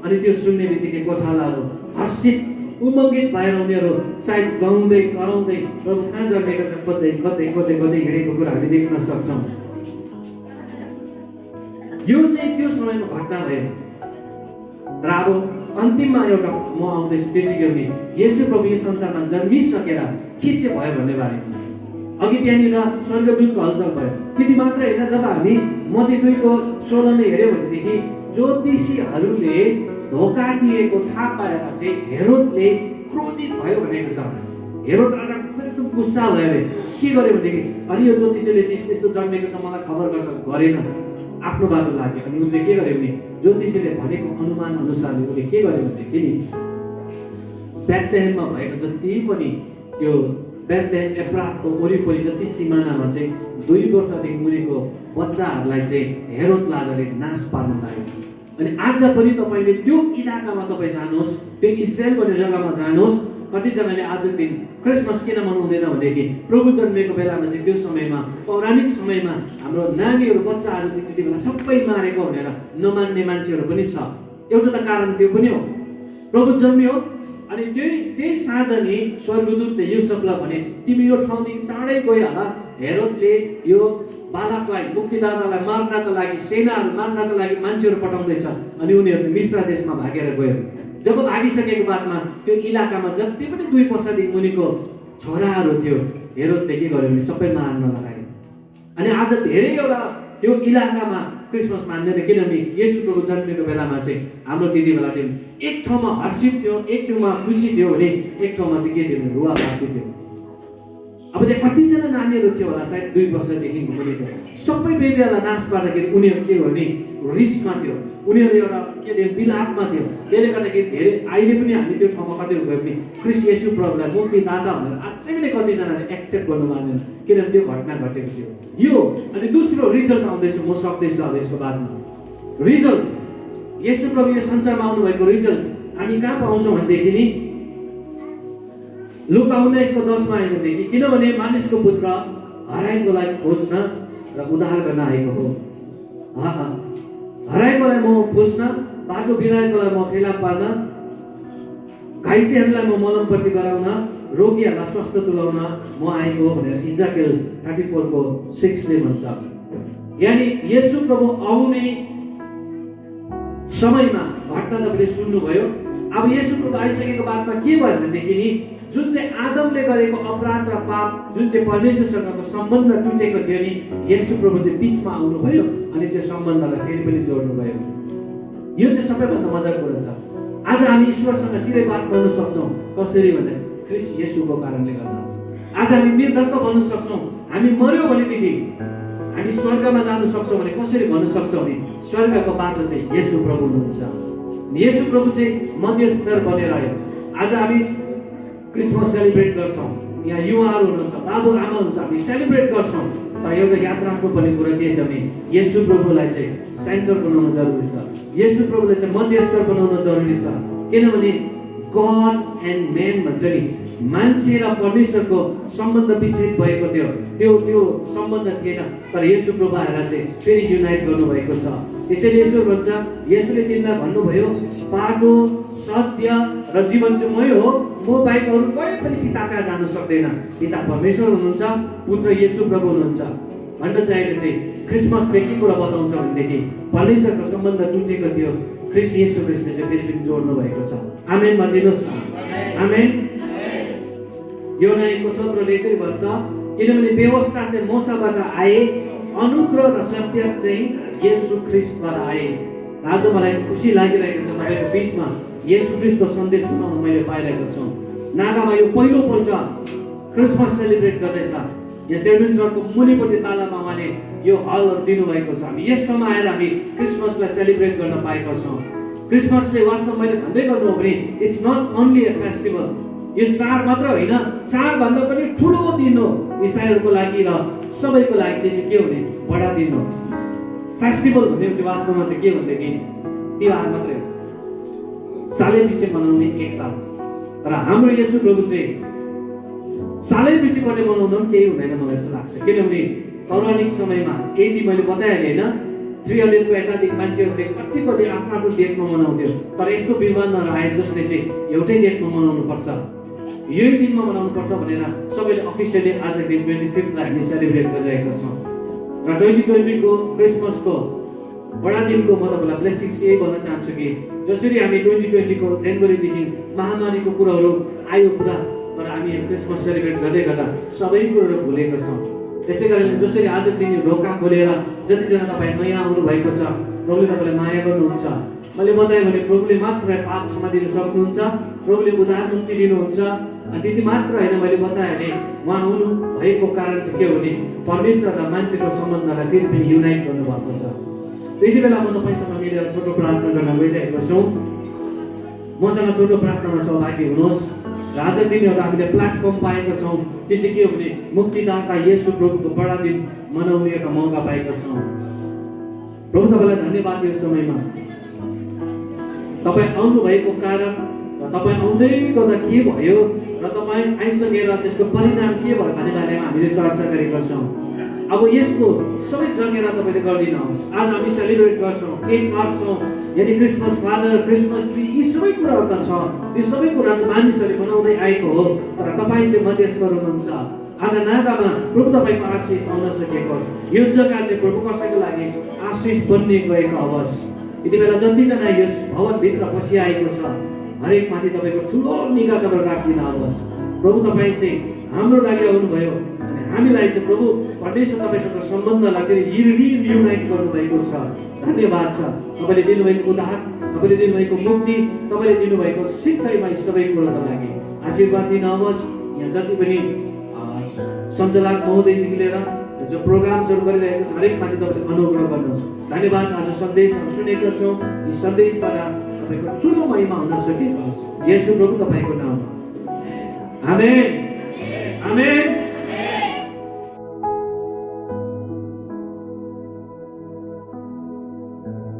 अनि त्यो सुन्ने बित्तिकै गोठालाहरू हर्षित उमङ्गित भएर उनीहरू सायद गाउँदै कराउँदै प्रभु कहाँ जन्मेको छ खोज्दै खोज्दै खोज्दै खोज्दै हिँडेको कुरा हामी देख्न सक्छौँ। यो चाहिँ त्यो समयमा घटना भयो। र अब अन्तिममा एउटा म आउँदैछु त्यसै के भने येशू प्रभु यो संसारमा जन्मिसकेर के चाहिँ भयो भन्ने बारेमा अघि त्यहाँनिर स्वर्गदूतको हलचल भयो। त्यति मात्र होइन, जब हामी मत्ती 2:16 हेऱ्यौँ भनेदेखि ज्योतिषीहरूले धोका दिएको थाहा पाएर चाहिँ हेरोदले क्रोधित भयो भनेको छ। हेरोद राजा एकदम गुस्सा भयो अरे। के गर्यो भनेदेखि अरे यो ज्योतिषीले चाहिँ यस्तो यस्तो जन्मेको छ मलाई खबर गर्छ गरेन, आफ्नो बाटो लाग्यो। अनि उसले के गर्यो भने ज्योतिषीले भनेको अनुमान अनुसारले उसले के गर्यो भनेदेखि नि बेथलेहेममा भएको जति पनि त्यो बेथलेहेम एप्रातको वरिपरि जति सिमानामा चाहिँ 2 वर्षदेखि मुनिको बच्चाहरूलाई चाहिँ हेरोद राजाले नाश पार्न लाग्यो। अनि आज पनि तपाईँले त्यो इलाकामा तपाईँ जानुहोस्, त्यो इजरायल भन्ने जग्गामा जानुहोस्। कतिजनाले आज दिन क्रिसमस किन मनाउँदैन भनेदेखि प्रभु जन्मेको बेलामा चाहिँ त्यो समयमा पौराणिक समयमा हाम्रो नानीहरू बच्चाहरू चाहिँ त्यति बेला सबै मारेको भनेर नमान्ने मान्छेहरू पनि छ। एउटा त कारण त्यो पनि हो, प्रभु जन्मियो। अनि त्यही साँझ नि स्वर्गदूतले युसुफलाई भने तिमी यो ठाउँदेखि चाँडै गयो होला, हेरोदले यो बालकलाई मुक्तिदातालाई मार्नको लागि सेनाहरू मार्नको लागि मान्छेहरू पठाउँदैछ। अनि उनीहरू मिस्र देशमा भागेर गयो। जब भागिसकेको बादमा त्यो इलाकामा जति पनि 2 वर्षदेखि मुनिको छोराहरू थियो हेरोदले के गर्यो भने सबै मार्न लगायो। अनि आज धेरै एउटा त्यो इलाकामा क्रिसमस मान्दैन, किनभने येशू प्रभु जन्मेको बेलामा चाहिँ हाम्रो त्यति बेला थियो एक ठाउँमा हर्षित थियो, एक ठाउँमा खुसी थियो भने एक ठाउँमा चाहिँ के थियो भने रुवाबासी थियो। अब त्यहाँ कतिजना नानीहरू थियो होला सायद 2 वर्षदेखि मुनिको सबै बेबीहरूलाई नाश पार्दाखेरि उनीहरू के हो भने रिसमा थियो, उनीहरू एउटा के थियो विलापमा थियो। त्यसले गर्दाखेरि धेरै अहिले पनि हामी त्यो ठाउँमा कतिहरू गयो भने ख्रीष्ट येशू प्रभुलाई मुक्तिदाता भनेर अझै पनि कतिजनाले एक्सेप्ट गर्नु मान्दैन, किनभने त्यो घटना घटेको थियो यो। अनि दोस्रो रिजल्ट आउँदैछ, म सक्दैछु अब यसको बादमा रिजल्ट येशू प्रभु यो संसारमा आउनुभएको रिजल्ट हामी कहाँ पाउँछौँ भनेदेखि नि लुका 19:10 आयो भनेदेखि किनभने मानिसको पुत्र हराएकोलाई खोज्न र उद्धार गर्न आएको हो। हराएकोलाई म खोज्न, बाटो बिराएकोलाई म फेला पार्न, घाइतेहरूलाई म मलमपट्टि गराउन, रोगीहरूलाई स्वस्थ तुल्याउन म आएको हो भनेर इजाकेल 34:6 भन्छ। यानी येशू प्रभु आउने समयमा घटना तपाईँले सुन्नुभयो। अब येशू प्रभु आइसकेको बादमा के भयो भनेदेखि नि जुन चाहिँ आदमले गरेको अपराध र पाप, जुन चाहिँ परमेश्वरसँगको सम्बन्ध टुटेको थियो नि, येशू प्रभु चाहिँ बिचमा आउनुभयो अनि त्यो सम्बन्धलाई फेरि पनि जोड्नुभयो। यो चाहिँ सबैभन्दा मजाको कुरा छ। आज हामी ईश्वरसँग सिधै बात गर्न सक्छौँ। कसरी भन्दा ख्रीष्ट येशूको कारणले गर्दा। आज हामी निर्धक्क भन्न सक्छौँ। हामी मर्यो भनेदेखि हामी स्वर्गमा जान सक्छौँ भने कसरी भन्न सक्छौँ भने स्वर्गको बाटो चाहिँ येशू प्रभु हुनुहुन्छ। येशू प्रभु चाहिँ मध्यस्थ बनेर आयो। आज हामी क्रिसमस सेलिब्रेट गर्छौँ। यहाँ युवाहरू हुनुहुन्छ, बाबुआमा हुनुहुन्छ, हामी सेलिब्रेट गर्छौँ। तर एउटा याद राख्नुपर्ने कुरा के छ भने येशू प्रभुलाई चाहिँ सेन्टर बनाउनु जरुरी छ। येशू प्रभुलाई चाहिँ मध्यस्थ बनाउनु जरुरी छ। किनभने गड एन्ड म्यान भन्छ नि, मान्छे र परमेश्वरको सम्बन्ध विच्छेद भएको थियो। त्यो सम्बन्ध थिएन। तर येशू प्रभु आएर चाहिँ फेरि युनाइट गर्नुभएको छ। त्यसैले यसो भन्छ, येशूले तिमीलाई भन्नुभयो बाटो सत्य र जीवन चाहिँ मै हो, म बाहेक अरू कहीँ पनि पिता कहाँ जान सक्दैन। पिता परमेश्वर हुनुहुन्छ, पुत्र येशू प्रभु हुनुहुन्छ। भन्न चाहेको चाहिँ क्रिसमसले के कुरा बताउँछ भनेदेखि परमेश्वरको सम्बन्ध टुटेको थियो, ख्रीष्ट येशू ख्रीष्टले चाहिँ फेरि पनि जोड्नु भएको छ। आमेन भनिदिनुहोस् न। आमेन। योना 1:17 यसरी भन्छ, किनभने व्यवस्था चाहिँ मोसाबाट आए, अनुग्रह र सत्य चाहिँ येशू ख्रीष्टबाट आए। आज मलाई खुसी लागिरहेको छ तपाईँको बिचमा येशू ख्रीष्टको सन्देश सुनाउन मैले पाइरहेको छु। नागामा यो पहिलोपल्ट क्रिसमस सेलिब्रेट गर्दैछ। यहाँ चेयरम्यान सरको मुनिपट्टि तालामा उहाँले यो हलहरू दिनुभएको छ। हामी यस ठाउँमा आएर हामी क्रिसमसलाई सेलिब्रेट गर्न पाएका छौँ। क्रिसमस चाहिँ वास्तव मैले भन्दै गर्नु हो भने it's not only a festival. यो चाड मात्र होइन, चाडभन्दा पनि ठुलो दिन हो इसाईहरूको लागि र सबैको लागि। त्यो चाहिँ के हो भने बडा दिन हो। फेस्टिभल भन्ने चाहिँ वास्तवमा चाहिँ के भनेदेखि तिहार मात्रै हो, सालै पछि मनाउने एकता। तर हाम्रो येशू प्रभु चाहिँ सालै पछि पनि मनाउनु पनि केही हुँदैन मलाई जस्तो लाग्छ। किनभने पौराणिक समयमा यति मैले बताइहालेँ होइन, 300 को एकाधिक मान्छेहरूले कति आफ्नो डेटमा मनाउँथ्यो। तर यस्तो विद्वानहरू आए जसले चाहिँ एउटै डेटमा मनाउनु पर्छ, यही दिनमा मनाउनु पर्छ भनेर सबैले अफिसियली आजको दिन 25लाई हामी सेलिब्रेट गरिरहेका छौँ। र 2020 को क्रिसमसको बडा दिनको म तपाईँलाई ब्लेसिङ्स यही भन्न चाहन्छु कि जसरी हामी 2020 को जनवरीदेखि महामारीको कुराहरू आयो पुरा, तर हामी क्रिसमस सेलिब्रेट गर्दै गर्दा सबै कुरोहरू भुलेका छौँ। त्यसै कारणले जसरी आजको दिन ढोका खोलेर जतिजना तपाईँ नयाँ आउनु भएको छ, प्रभुले तपाईँलाई माया गर्नुहुन्छ। मैले बताएँ भने प्रभुले मात्र पाप क्षमा दिन सक्नुहुन्छ, प्रभुले उद्धार मुक्ति दिनुहुन्छ। अनि त्यति मात्र होइन, मैले बताएँ भने उहाँ आउनु भएको कारण चाहिँ के हो भने परमेश्वर र मान्छेको सम्बन्धलाई फेरि पनि युनाइट गर्नुभएको छ। त्यति बेला म तपाईँसँग मिलेर छोटो प्रार्थना गर्न गइरहेको छु। मसँग छोटो प्रार्थनामा सहभागी हुनुहोस्। र आजको दिन एउटा हामीले प्लेटफर्म पाएका छौँ। त्यो चाहिँ के हो भने मुक्तिदाता येशू प्रभुको बडा दिन मनाउने एउटा मौका पाएका छौँ। प्रभु तपाईँलाई धन्यवाद यो समयमा तपाईँ आउनुभएको कारण र तपाईँ आउँदै गर्दा के भयो र तपाईँ आइसकेर त्यसको परिणाम के भयो भन्ने बारेमा हामीले चर्चा गरेका छौँ। अब यसको सबै जगेर तपाईँले गरिदिनुहोस्। आज हामी सेलिब्रेट गर्छौँ, केक काट्छौँ, यदि क्रिसमस फादर, क्रिसमस ट्री, यी सबै कुराहरू त छ। यो सबै कुराहरू मानिसहरूले बनाउँदै आएको हो, तर तपाईँ चाहिँ मध्यस्थ हुनुहुन्छ। आज नागामा प्रभु तपाईँको आशिष आउन सकेको छ। यो जग्गा चाहिँ प्रभु कसैको लागि आशिष बन्ने गएको होस्। यति बेला जतिजना यस भवनभित्र पसिआएको छ, हरेक माथि तपाईँको ठुलो निगाह गरेर राखिदिनुहोस्। प्रभु तपाईँ चाहिँ हाम्रो लागि आउनुभयो अनि हामीलाई चाहिँ प्रभु परमेश्वर तपाईँसँग सम्बन्धलाई फेरि रियुनाइट गर्नुभएको छ। धन्यवाद छ तपाईँले दिनुभएको उद्धार, तपाईँले दिनुभएको मुक्ति, तपाईँले दिनुभएको सिद्धैमा सबै कुरोको लागि आशीर्वाद दिनुहोस्। यहाँ जति पनि सञ्चालक महोदयदेखि लिएर जो प्रोग्राम्सहरू गरिरहेको छ हरेक माथि तपाईँले अनुग्रह गर्नुहोस्। धन्यवाद। आज सन्देशहरू सुनेका छौँ, यी सन्देशबाट तपाईँको ठुलो महिमा हुन सकेको होस्। येशू प्रभु तपाईँको नाममा आमेन। आमेन।